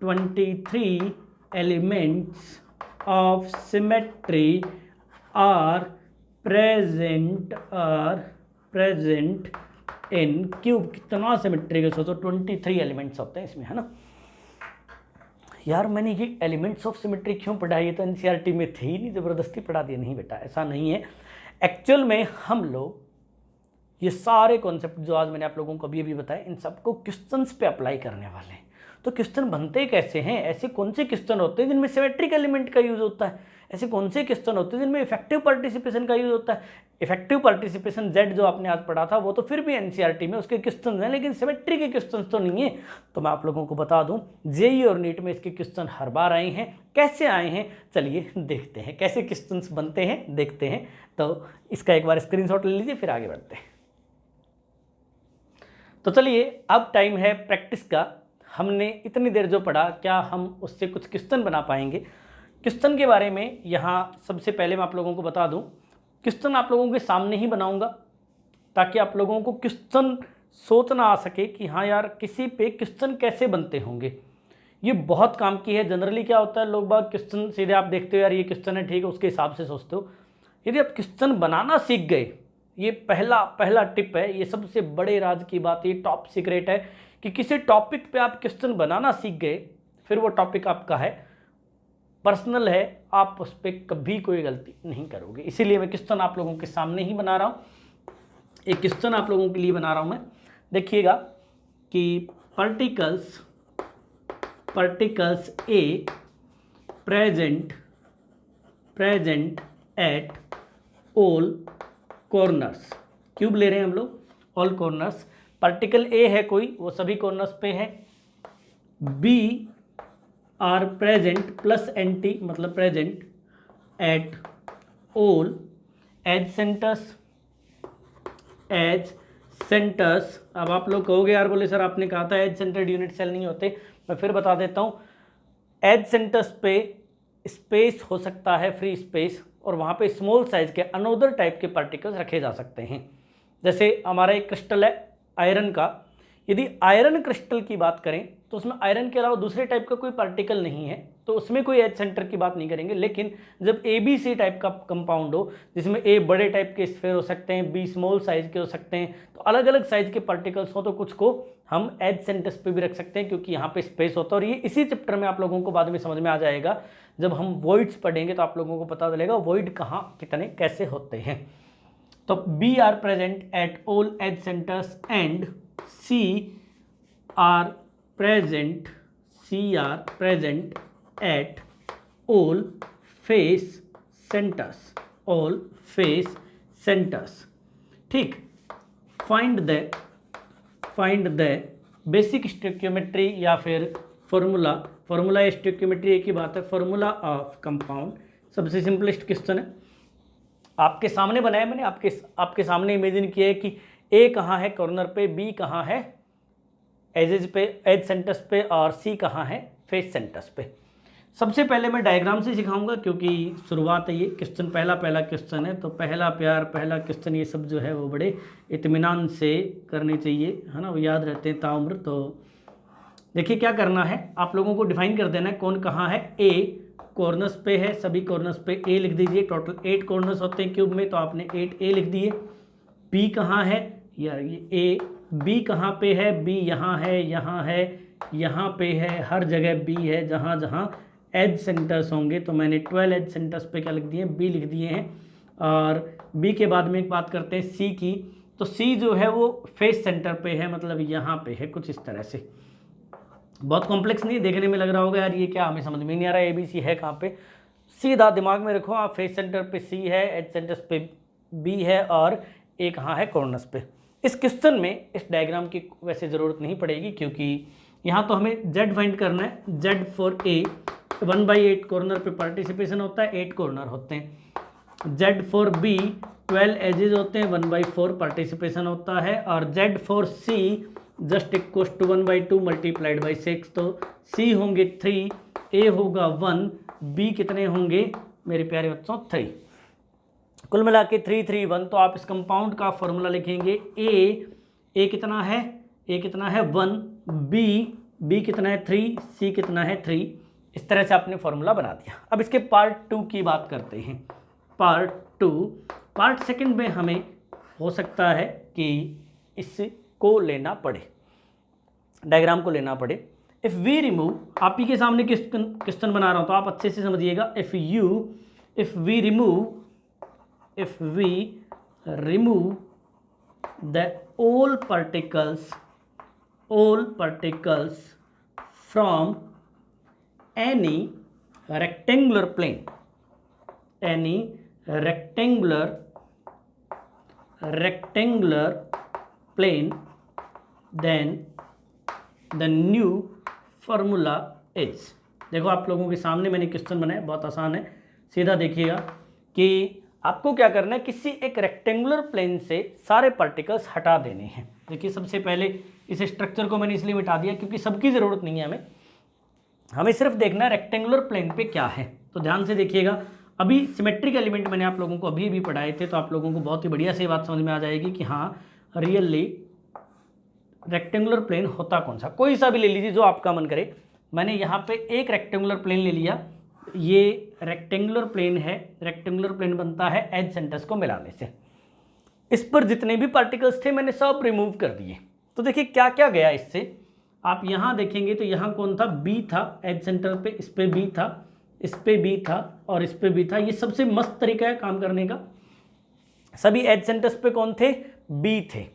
23 elements of symmetry are present in cube. कितना सिमेट्री का सोचो, 23 एलिमेंट्स होते हैं इसमें, है ना। यार मैंने ये एलिमेंट्स ऑफ सिमेट्री क्यों पढ़ाई, ये तो NCERT में थे ही नहीं, ज़बरदस्ती पढ़ा दिया। नहीं बेटा, ऐसा नहीं है। एक्चुअल में हम लोग ये सारे कॉन्सेप्ट जो आज मैंने आप लोगों को अभी बताए, इन सबको क्वेश्चंस पे अप्लाई करने वाले हैं। तो क्वेश्चन बनते कैसे हैं, ऐसे कौन से क्वेश्चन होते हैं जिनमें सिमेट्रिक एलिमेंट का यूज़ होता है, ऐसे कौन से क्वेश्चन होते हैं जिनमें इफेक्टिव पार्टिसिपेशन का यूज़ होता है। इफेक्टिव पार्टिसिपेशन Z जो आपने आज पढ़ा था वो तो फिर भी NCERT में उसके क्वेश्चन हैं, लेकिन सिमेट्री के क्वेश्चन तो नहीं है। तो मैं आप लोगों को बता दूं, JEE और नीट में इसके क्वेश्चन हर बार आए हैं। कैसे आए हैं चलिए देखते हैं, कैसे क्वेश्चन बनते हैं देखते हैं। तो इसका एक बार स्क्रीनशॉट ले लीजिए, फिर आगे बढ़ते हैं। तो चलिए अब टाइम है प्रैक्टिस का। हमने इतनी देर जो पढ़ा, क्या हम उससे कुछ क्वेश्चन बना पाएंगे। क्वेश्चन के बारे में यहाँ सबसे पहले मैं आप लोगों को बता दूं, क्वेश्चन आप लोगों के सामने ही बनाऊंगा ताकि आप लोगों को क्वेश्चन सोचना आ सके कि हाँ यार किसी पे क्वेश्चन कैसे बनते होंगे। ये बहुत काम की है। जनरली क्या होता है, लोग बाग क्वेश्चन सीधे आप देखते हो, यार ये क्वेश्चन है ठीक है, उसके हिसाब से सोचते हो। यदि आप क्वेश्चन बनाना सीख गए, ये पहला टिप है, ये सबसे बड़े राज की बात, ये टॉप सीक्रेट है कि किसी टॉपिक पे आप क्वेश्चन बनाना सीख गए, फिर वो टॉपिक आपका है, पर्सनल है, आप उस पर कभी कोई गलती नहीं करोगे। इसीलिए मैं क्वेश्चन आप लोगों के सामने ही बना रहा हूँ। एक क्वेश्चन आप लोगों के लिए बना रहा हूँ मैं, देखिएगा कि particles A present at all corners, cube ले रहे हैं हम लोग ऑल कॉर्नर्स, पार्टिकल ए है कोई, वो सभी कॉर्नर्स पे है, B are present plus N T मतलब present at all edge centers. अब आप लोग कहोगे यार बोले सर आपने कहा था एज सेंटर्ड यूनिट सेल नहीं होते, मैं फिर बता देता हूँ, एज सेंटर्स पे स्पेस हो सकता है, फ्री स्पेस, और वहाँ पे स्मॉल साइज के अनोदर टाइप के पार्टिकल्स रखे जा सकते हैं। जैसे हमारा एक क्रिस्टल है आयरन का, यदि आयरन क्रिस्टल की बात करें तो उसमें आयरन के अलावा दूसरे टाइप का कोई पार्टिकल नहीं है, तो उसमें कोई एज सेंटर की बात नहीं करेंगे। लेकिन जब ए बी सी टाइप का कंपाउंड हो, जिसमें ए बड़े टाइप के स्फीयर हो सकते हैं, बी स्मॉल साइज के हो सकते हैं, तो अलग अलग साइज के पार्टिकल्स हो तो कुछ को हम एज सेंटर्स पे भी रख सकते हैं, क्योंकि यहाँ पे स्पेस होता है। और ये इसी चैप्टर में आप लोगों को बाद में समझ में आ जाएगा, जब हम वॉइड्स पढ़ेंगे तो आप लोगों को पता चलेगा वॉइड कहाँ कितने कैसे होते हैं। तो B are present at all edge centres and C are present at all face centres. ठीक, फाइंड द बेसिक स्टोइकियोमेट्री या फिर फॉर्मूला स्टोइकियोमेट्री एक ही बात है, फॉर्मूला ऑफ कंपाउंड। सबसे सिंपलेस्ट क्वेश्चन है, आपके सामने बनाया मैंने, आपके सामने इमेजिन किया है कि ए कहाँ है कॉर्नर पे, बी कहाँ है एजेस पे एज सेंटर्स पे, और सी कहाँ है फेस सेंटर्स पे। सबसे पहले मैं डायग्राम से सिखाऊंगा, क्योंकि शुरुआत है, ये क्वेश्चन पहला क्वेश्चन है, तो पहला प्यार पहला क्वेश्चन ये सब जो है वो बड़े इत्मीनान से करने चाहिए, है ना, वो याद रहते हैं ताउम्र। तो देखिए क्या करना है, आप लोगों को डिफाइन कर देना है कौन कहाँ है। ए कॉर्नर्स पे है, सभी कॉर्नर्स पे ए लिख दीजिए, टोटल 8 कॉर्नर्स होते हैं क्यूब में, तो आपने 8 ए लिख दिए। बी कहाँ है यार, ये ए बी कहाँ पे है, बी यहाँ है, यहाँ पे है, हर जगह बी है जहाँ जहाँ एज सेंटर्स होंगे। तो मैंने 12 एज सेंटर्स पे क्या लिख दिए, बी लिख दिए हैं। और बी के बाद में एक बात करते हैं सी की, तो सी जो है वो फेस सेंटर पे है, मतलब यहाँ पे है कुछ इस तरह से। बहुत कॉम्प्लेक्स नहीं, देखने में लग रहा होगा यार ये क्या, हमें समझ में नहीं आ रहा है ए बी सी है कहाँ पे। सीधा दिमाग में रखो आप, फेस सेंटर पे सी है, एज सेंटर्स पे बी है, और ए कहाँ है कॉर्नर्स पे। इस क्वेश्चन में इस डायग्राम की वैसे ज़रूरत नहीं पड़ेगी, क्योंकि यहाँ तो हमें जेड फाइंड करना है। जेड फॉर ए 1/8 कॉर्नर पे पार्टिसिपेशन होता है, 8 कॉर्नर होते हैं। जेड फॉर बी 12 एजेस होते हैं, 1/4 पार्टिसिपेशन होता है। और Z for C just equal to 1/2 multiplied by 6, तो सी होंगे 3, ए होगा 1, बी कितने होंगे मेरे प्यारे बच्चों 3, कुल मिला के 3 3 1। तो आप इस कंपाउंड का फॉर्मूला लिखेंगे, ए कितना है, 1, बी कितना है 3, सी कितना है 3। इस तरह से आपने फॉर्मूला बना दिया। अब इसके पार्ट 2 की बात करते हैं। पार्ट सेकंड में हमें हो सकता है कि इसको लेना पड़े, डायग्राम को लेना पड़े। इफ़ वी रिमूव, आप ही के सामने क्वेश्चन बना रहा हूँ तो आप अच्छे से समझिएगा। If we remove the all particles from any rectangular plane, then the new formula is। देखो आप लोगों के सामने मैंने क्वेश्चन बनाया, बहुत आसान है, सीधा देखिएगा कि आपको क्या करना है, किसी एक रेक्टेंगुलर प्लेन से सारे पार्टिकल्स हटा देने हैं। देखिए सबसे पहले इस स्ट्रक्चर को मैंने इसलिए मिटा दिया क्योंकि सबकी ज़रूरत नहीं है, हमें सिर्फ देखना है रेक्टेंगुलर प्लेन पे क्या है। तो ध्यान से देखिएगा, अभी सिमेट्रिक एलिमेंट मैंने आप लोगों को अभी भी पढ़ाए थे, तो आप लोगों को बहुत ही बढ़िया से बात समझ में आ जाएगी कि हाँ रियली रेक्टेंगुलर प्लेन होता कौन सा। कोई सा भी ले लीजिए जो आपका मन करे। मैंने यहाँ पे एक रेक्टेंगुलर प्लेन ले लिया, ये रेक्टेंगुलर प्लेन है, रेक्टेंगुलर प्लेन बनता है एज सेंटर्स को मिलाने से। इस पर जितने भी पार्टिकल्स थे मैंने सब रिमूव कर दिए। तो देखिए क्या क्या गया इससे, आप यहाँ देखेंगे तो यहाँ कौन था, बी था एज सेंटर पे, इस पे बी था, इस पे बी था और इस पे बी था। ये सबसे मस्त तरीका है काम करने का। सभी एज सेंटर्स पे कौन थे, बी थे।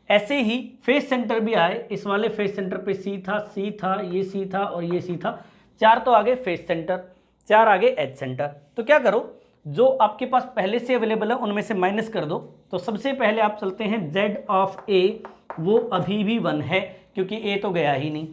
ऐसे ही फेस सेंटर भी आए, इस वाले फेस सेंटर पे सी था, सी था, ये सी था और ये सी था, 4 तो आगे फेस सेंटर, 4 आगे एज सेंटर। तो क्या करो, जो आपके पास पहले से अवेलेबल है उनमें से माइनस कर दो। तो सबसे पहले आप चलते हैं z ऑफ a, वो अभी भी 1 है क्योंकि a तो गया ही नहीं।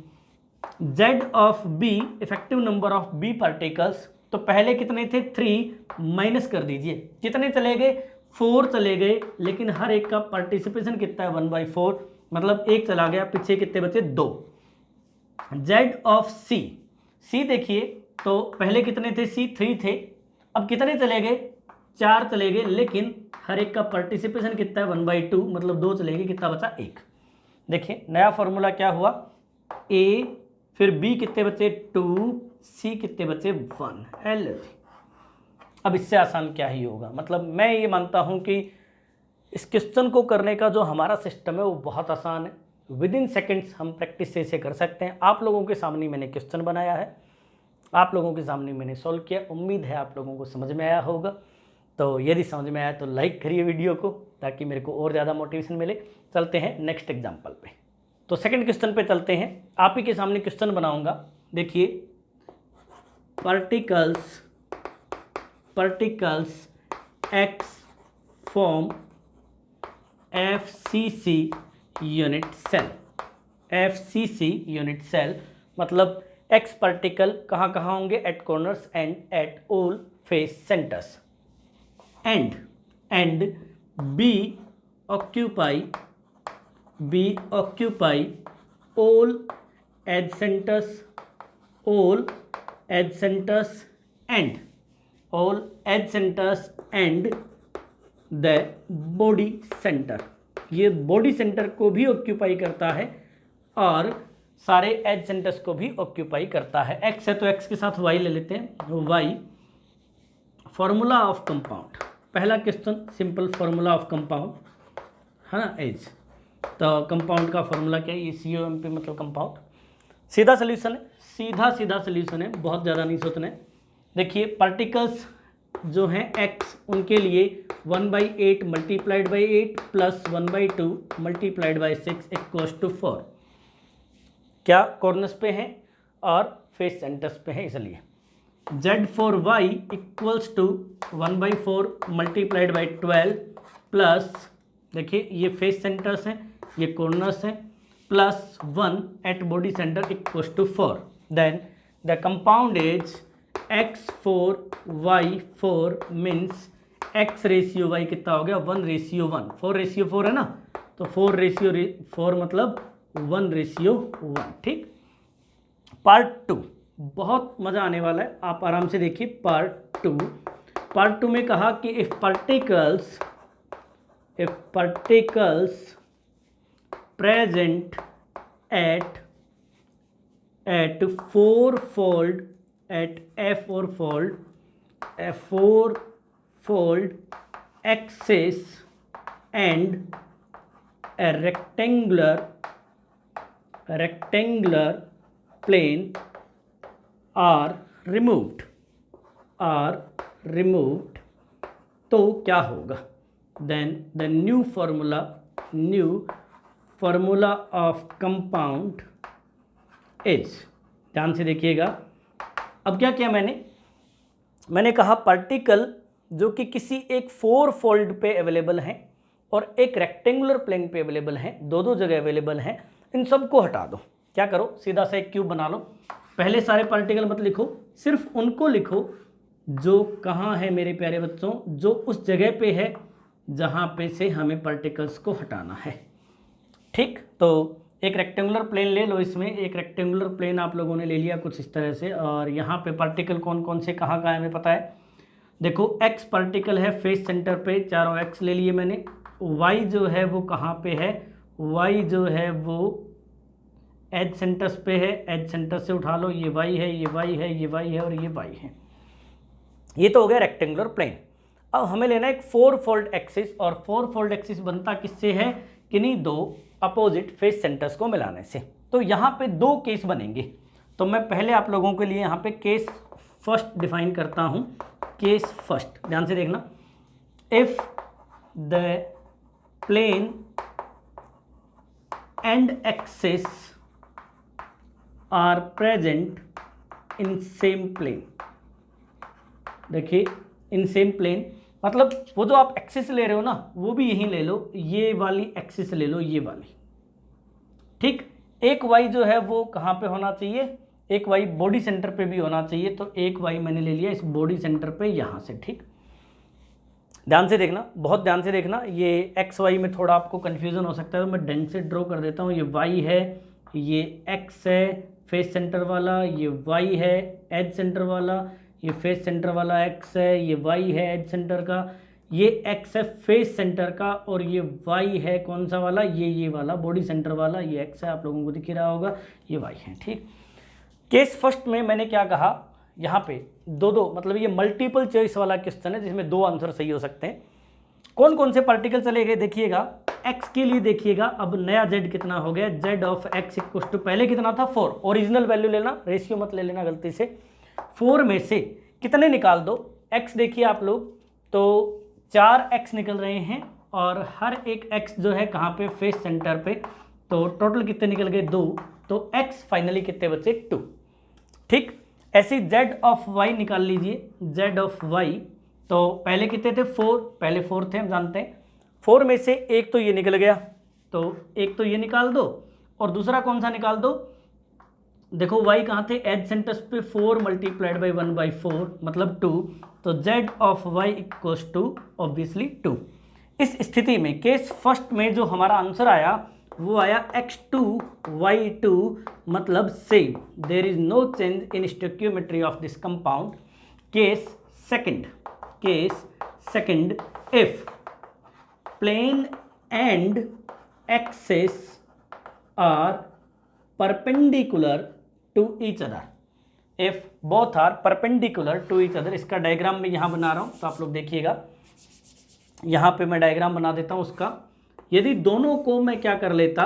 z of b, effective number of b particles, तो पहले कितने थे 3, माइनस कर दीजिए, कितने चले गए 4 चले गए, लेकिन हर एक का पार्टिसिपेशन कितना है 1/4, मतलब 1 चला गया, पीछे कितने बचे 2। z ऑफ c, c देखिए तो पहले कितने थे c 3 थे, अब कितने चले गए 4 चले गए, लेकिन हर एक का पार्टिसिपेशन कितना है 1/2, मतलब 2 चले गए, कितना बचा 1। देखिए नया फॉर्मूला क्या हुआ, a फिर b कितने बचे 2, c कितने बचे 1, l। अब इससे आसान क्या ही होगा, मतलब मैं ये मानता हूँ कि इस क्वेश्चन को करने का जो हमारा सिस्टम है वो बहुत आसान है, विद इन सेकेंड्स हम प्रैक्टिस से इसे कर सकते हैं। आप लोगों के सामने मैंने क्वेश्चन बनाया है, आप लोगों के सामने मैंने सॉल्व किया, उम्मीद है आप लोगों को समझ में आया होगा। तो यदि समझ में आया तो लाइक करिए वीडियो को, ताकि मेरे को और ज़्यादा मोटिवेशन मिले। चलते हैं नेक्स्ट एग्जाम्पल पे। तो सेकंड क्वेश्चन पे चलते हैं, आप ही के सामने क्वेश्चन बनाऊंगा। देखिए, particles X form FCC unit cell, FCC unit cell मतलब एक्स पार्टिकल कहाँ कहाँ होंगे, at corners and at all face centres, and B occupy all edge centers and the body center। ये बॉडी सेंटर को भी occupy करता है और सारे एज सेंटर्स को भी ऑक्यूपाई करता है। एक्स है तो एक्स के साथ वाई ले लेते हैं, वाई। फॉर्मूला ऑफ कंपाउंड, पहला question simple formula of compound है ना, एज। तो कंपाउंड का फॉर्मूला क्या है, ये COMP मतलब कंपाउंड। सीधा सोल्यूशन है, सीधा सोल्यूशन है, बहुत ज़्यादा नहीं सोचना है। देखिए पार्टिकल्स जो हैं x, उनके लिए 1/8 multiplied by 8 plus 1/2 multiplied by 6 equals to 4। क्या कॉर्नर्स पे हैं और फेस सेंटर्स पे हैं, इसलिए z for y equals to 1/4 multiplied by 12 plus, देखिए ये फेस सेंटर्स हैं, ये कॉर्नर्स हैं, plus 1 at body centre equals to 4। Then the compound is x4y4 means x ratio y कितना हो गया 1:1, 4:4 है ना, तो 4:4 मतलब 1:1। ठीक, पार्ट 2 बहुत मज़ा आने वाला है, आप आराम से देखिए। पार्ट 2 में कहा कि if particles present at four-fold axis and a rectangular plane are removed, तो क्या होगा। then the new formula of compound is, ध्यान से देखिएगा। अब क्या किया मैंने कहा पार्टिकल जो कि किसी एक 4-फोल्ड पे अवेलेबल हैं और एक रेक्टेंगुलर प्लेन पे अवेलेबल हैं, दो जगह अवेलेबल हैं, इन सब को हटा दो। क्या करो, सीधा सा एक क्यूब बना लो। पहले सारे पार्टिकल मत लिखो, सिर्फ उनको लिखो जो कहाँ है मेरे प्यारे बच्चों, जो उस जगह पे है जहाँ पे से हमें पार्टिकल्स को हटाना है। ठीक, तो एक रेक्टेंगुलर प्लेन ले लो, इसमें एक रेक्टेंगुलर प्लेन आप लोगों ने ले लिया कुछ इस तरह से, और यहाँ पे पार्टिकल कौन कौन से कहाँ है हमें पता है। देखो x पार्टिकल है फेस सेंटर पे, चारों x ले लिए मैंने। y जो है वो कहाँ पे है, y जो है वो एज सेंटर्स पे है, एज सेंटर से उठा लो, ये y है, ये y है, ये y है और ये y है। ये तो हो गया रेक्टेंगुलर प्लेन। अब हमें लेना है एक 4-फोल्ड एक्सिस, और 4-फोल्ड एक्सिस बनता किससे है, किन्हीं दो अपोजिट फेस सेंटर्स को मिलाने से। तो यहाँ पे 2 केस बनेंगे, तो मैं पहले आप लोगों के लिए यहाँ पे केस फर्स्ट डिफाइन करता हूँ। केस फर्स्ट ध्यान से देखना, if the plane and axis are present in same plane. देखिए इन सेम प्लेन मतलब वो जो आप एक्सिस ले रहे हो ना वो भी यहीं ले लो, ये वाली एक्सिस ले लो, ये वाली, ठीक। एक वाई जो है वो कहाँ पे होना चाहिए, एक वाई बॉडी सेंटर पे भी होना चाहिए, तो एक वाई मैंने ले लिया इस बॉडी सेंटर पे यहाँ से, ठीक। ध्यान से देखना, बहुत ध्यान से देखना, ये एक्स वाई में थोड़ा आपको कन्फ्यूजन हो सकता है तो मैं ढंग से ड्रॉ कर देता हूँ। ये वाई है, ये एक्स है फेस सेंटर वाला, ये वाई है एज सेंटर वाला, ये फेस सेंटर वाला एक्स है, ये वाई है एज सेंटर का, ये एक्स है फेस सेंटर का, और ये वाई है कौन सा वाला, ये वाला बॉडी सेंटर वाला, ये एक्स है, आप लोगों को दिख ही रहा होगा, ये वाई है, ठीक। केस फर्स्ट में मैंने क्या कहा, यहाँ पे दो मतलब ये मल्टीपल चॉइस वाला क्वेश्चन है जिसमें 2 आंसर सही हो सकते हैं। कौन कौन से पार्टिकल चले गए देखिएगा, x के लिए देखिएगा अब नया z कितना हो गया, z of x equal to पहले कितना था 4, ओरिजिनल वैल्यू लेना, रेशियो मत ले लेना गलती से। 4 में से कितने निकाल दो, x देखिए आप लोग तो 4 x निकल रहे हैं और हर एक x जो है कहाँ पे, फेस सेंटर पे, तो टोटल कितने निकल गए 2, तो x फाइनली कितने बचे 2, ठीक। ऐसे z ऑफ y निकाल लीजिए, z ऑफ y तो पहले कितने थे 4, पहले 4 थे हम जानते हैं, 4 में से एक तो ये निकल गया, तो एक तो ये निकाल दो और दूसरा कौन सा निकाल दो, देखो y कहाँ थे एज सेंटर्स पे, 4 मल्टीप्लाइड बाई 1/4 मतलब 2, तो z of y equals to obviously 2। इस स्थिति में केस फर्स्ट में जो हमारा आंसर आया वो आया x2 y2 मतलब same, there is no change in stoichiometry of this compound. Case second if plane and axis are perpendicular to each other, if both are perpendicular to each other, इसका diagram मैं यहाँ बना रहा हूँ तो आप लोग देखिएगा, यहाँ पे मैं डायग्राम बना देता हूँ उसका। यदि दोनों को मैं क्या कर लेता,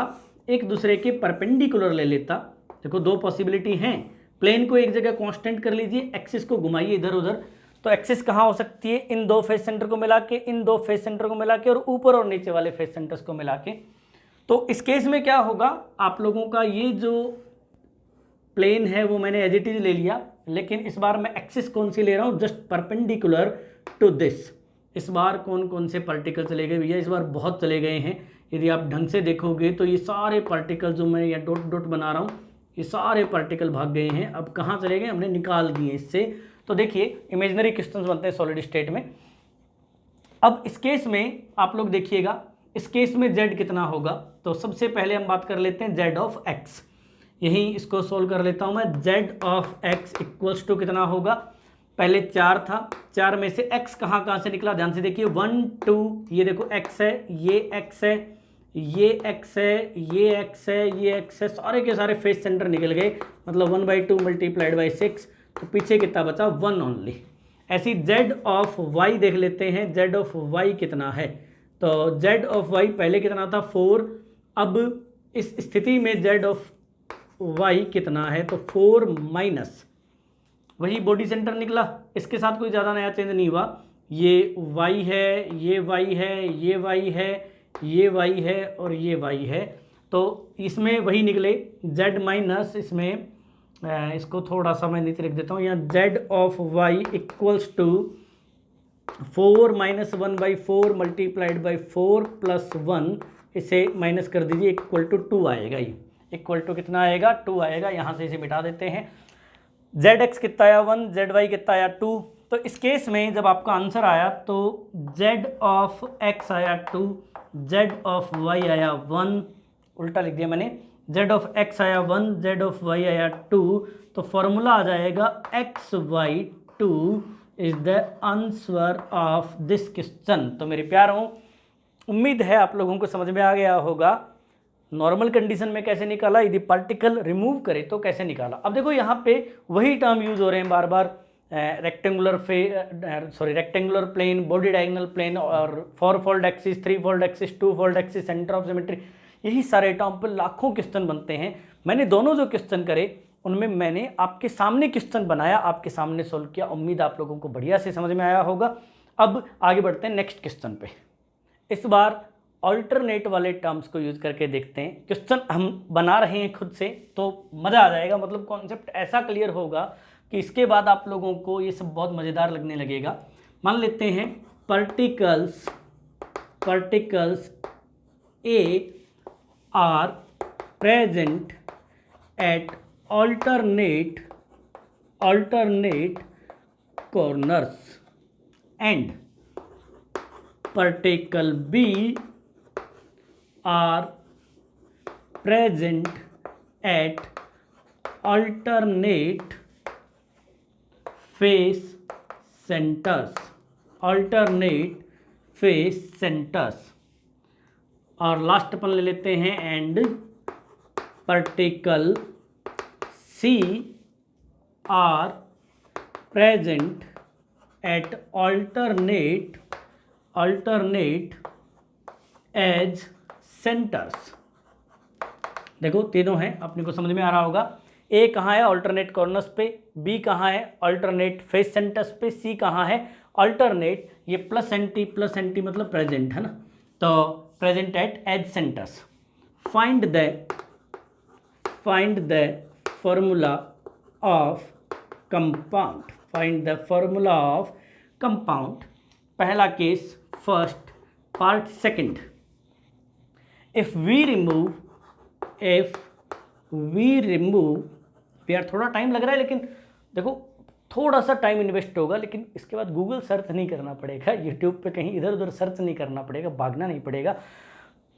एक दूसरे के परपेंडिकुलर ले लेता, देखो 2 पॉसिबिलिटी हैं, प्लेन को एक जगह कांस्टेंट कर लीजिए, एक्सिस को घुमाइए इधर उधर, तो एक्सिस कहाँ हो सकती है, इन 2 फेस सेंटर को मिला के, इन 2 फेस सेंटर को मिला के, और ऊपर और नीचे वाले फेस सेंटर्स को मिला के। तो इस केस में क्या होगा, आप लोगों का ये जो प्लेन है वो मैंने एज इट इज ले लिया, लेकिन इस बार मैं एक्सिस कौन सी ले रहा हूँ, जस्ट परपेंडिकुलर टू दिस। इस बार कौन कौन से पार्टिकल चले गए भैया, इस बार बहुत चले गए हैं, यदि आप ढंग से देखोगे तो ये सारे पार्टिकल जो मैं यहाँ डॉट डॉट बना रहा हूँ, ये सारे पार्टिकल भाग गए हैं। अब कहाँ चले गए, हमने निकाल दिए इससे। तो देखिए इमेजिनरी क्वेश्चंस बनते हैं सॉलिड स्टेट में। अब इस केस में आप लोग देखिएगा, इस केस में z कितना होगा, तो सबसे पहले हम बात कर लेते हैं z ऑफ x, यहीं इसको सोल्व कर लेता हूँ मैं। z of x equals to कितना होगा, पहले 4 था, 4 में से x कहाँ से निकला, ध्यान से देखिए 1 2, ये देखो x है, ये x है, ये x है, ये x है, ये x है, सारे के सारे फेस सेंटर निकल गए, मतलब 1/2 मल्टीप्लाइड बाई 6, तो पीछे कितना बचा 1 ओनली। ऐसी z ऑफ y देख लेते हैं, z ऑफ y कितना है, तो z ऑफ y पहले कितना था 4, अब इस स्थिति में z ऑफ y कितना है, तो 4 माइनस वही बॉडी सेंटर निकला, इसके साथ कोई ज़्यादा नया चेंज नहीं हुआ, ये y है, ये y है, ये y है, ये y है और ये y है, तो इसमें वही निकले z माइनस, इसमें इसको थोड़ा सा मैं नीचे लिख देता हूँ, यहाँ z of y equals to 4 minus 1/4 multiplied by 4 plus 1, इसे माइनस कर दीजिए, इक्वल टू 2 आएगा, ये इक्वल टू कितना आएगा 2 आएगा, यहाँ से इसे मिटा देते हैं। zx कितना आया 1, zy कितना आया 2, तो इस केस में जब आपका आंसर आया तो z ऑफ x आया 2, z ऑफ y आया 1, उल्टा लिख दिया मैंने, z ऑफ x आया 1, z ऑफ y आया 2, तो फॉर्मूला आ जाएगा xy2 is the answer of this question. तो मेरे प्यारों, उम्मीद है आप लोगों को समझ में आ गया होगा नॉर्मल कंडीशन में कैसे निकाला, यदि पार्टिकल रिमूव करे तो कैसे निकाला। अब देखो यहाँ पे वही टर्म यूज हो रहे हैं बार बार, rectangular plane, body diagonal plane, और 4 fold axis, 3 fold axis, 2 fold axis, center of symmetry, यही सारे टर्म पर लाखों क्वेश्चन बनते हैं। मैंने दोनों जो क्वेश्चन करे उनमें मैंने आपके सामने क्वेश्चन बनाया, आपके सामने सोल्व किया, उम्मीद आप लोगों को बढ़िया से समझ में आया होगा। अब आगे बढ़ते हैं नेक्स्ट क्वेश्चन पे। इस बार ऑल्टरनेट वाले टर्म्स को यूज करके देखते हैं। क्वेश्चन हम बना रहे हैं खुद से तो मज़ा आ जाएगा, मतलब कॉन्सेप्ट ऐसा क्लियर होगा कि इसके बाद आप लोगों को ये सब बहुत मज़ेदार लगने लगेगा। मान लेते हैं particles A are present eight alternate corners and particle B are present at alternate face centers और लास्ट अपन ले लेते हैं and particle C are present at alternate edge centers। देखो तीनों हैं, अपने को समझ में आ रहा होगा। ए कहाँ है? ऑल्टरनेट कॉर्नर्स पे। बी कहाँ है? ऑल्टरनेट फेस सेंटर्स पे। सी कहाँ है? ऑल्टरनेट, ये प्लस एंटी मतलब प्रेजेंट है ना, तो present at edge centres. Find the formula of compound। पहला case first, part second. if we remove यार थोड़ा टाइम लग रहा है, लेकिन देखो थोड़ा सा टाइम इन्वेस्ट होगा, लेकिन इसके बाद गूगल सर्च नहीं करना पड़ेगा, यूट्यूब पे कहीं इधर उधर सर्च नहीं करना पड़ेगा, भागना नहीं पड़ेगा।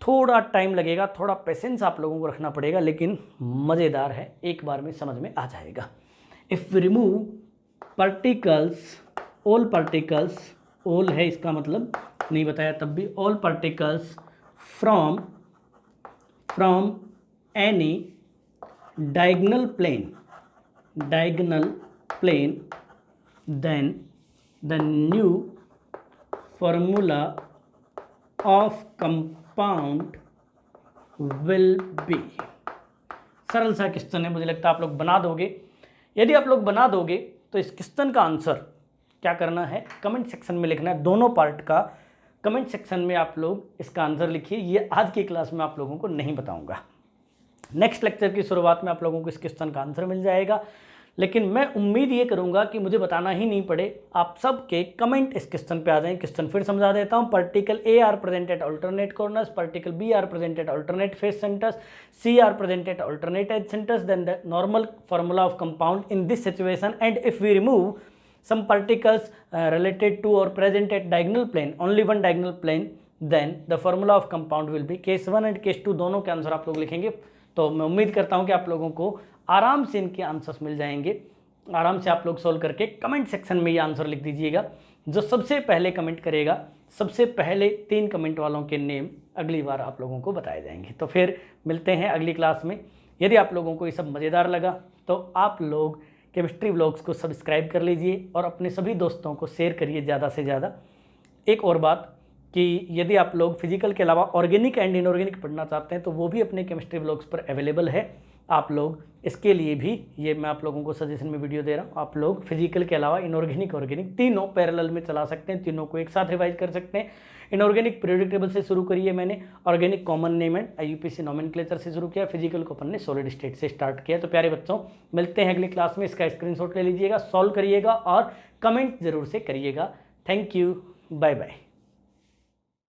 थोड़ा टाइम लगेगा, थोड़ा पेशेंस आप लोगों को रखना पड़ेगा, लेकिन मज़ेदार है, एक बार में समझ में आ जाएगा। If remove all particles, all है इसका मतलब नहीं बताया तब भी, all particles from any diagonal plane then the new formula of compound will be. सरल सा क्वेश्चन है, मुझे लगता है आप लोग बना दोगे। यदि आप लोग बना दोगे तो इस क्वेश्चन का आंसर क्या करना है, कमेंट सेक्शन में लिखना है। दोनों पार्ट का कमेंट सेक्शन में आप लोग इसका आंसर लिखिए। ये आज की क्लास में आप लोगों को नहीं बताऊंगा, नेक्स्ट लेक्चर की शुरुआत में आप लोगों को इस क्वेश्चन का आंसर मिल जाएगा। लेकिन मैं उम्मीद ये करूंगा कि मुझे बताना ही नहीं पड़े, आप सबके कमेंट इस क्वेश्चन पे आ जाएं। क्वेश्चन फिर समझा देता हूं। Particle A are present at alternate corners, particle B are present at alternate face centres, C are present at alternate edge centres, then the normal formula of compound in this situation, and if we remove some particles related to or present at diagonal plane, only one diagonal plane, then the formula of compound will be। Case 1 and case 2 दोनों के answer आप लोग लिखेंगे, तो मैं उम्मीद करता हूं कि आप लोगों को आराम से इनके आंसर्स मिल जाएंगे। आराम से आप लोग सोल्व करके कमेंट सेक्शन में ये आंसर लिख दीजिएगा। जो सबसे पहले कमेंट करेगा, सबसे पहले 3 कमेंट वालों के नेम अगली बार आप लोगों को बताए जाएंगे। तो फिर मिलते हैं अगली क्लास में। यदि आप लोगों को ये सब मज़ेदार लगा तो आप लोग केमिस्ट्री व्लॉग्स को सब्सक्राइब कर लीजिए और अपने सभी दोस्तों को शेयर करिए ज़्यादा से ज़्यादा। एक और बात कि यदि आप लोग फिजिकल के अलावा ऑर्गेनिक एंड इनऑर्गेनिक पढ़ना चाहते हैं तो वो भी अपने केमिस्ट्री व्लॉग्स पर अवेलेबल है। आप लोग इसके लिए भी ये मैं आप लोगों को सजेशन में वीडियो दे रहा हूँ। आप लोग फिजिकल के अलावा इनऑर्गेनिक ऑर्गेनिक तीनों पैरेलल में चला सकते हैं, तीनों को एक साथ रिवाइज कर सकते हैं। इनऑर्गेनिक पीरियोडिक टेबल से शुरू करिए मैंने, organic common name and IUPAC nomenclature से शुरू किया, फिजिकल को अपन ने सॉलिड स्टेट से स्टार्ट किया। तो प्यारे बच्चों, मिलते हैं अगली क्लास में। इसका स्क्रीनशॉट ले लीजिएगा, सॉल्व करिएगा और कमेंट जरूर से करिएगा। Thank you, bye bye.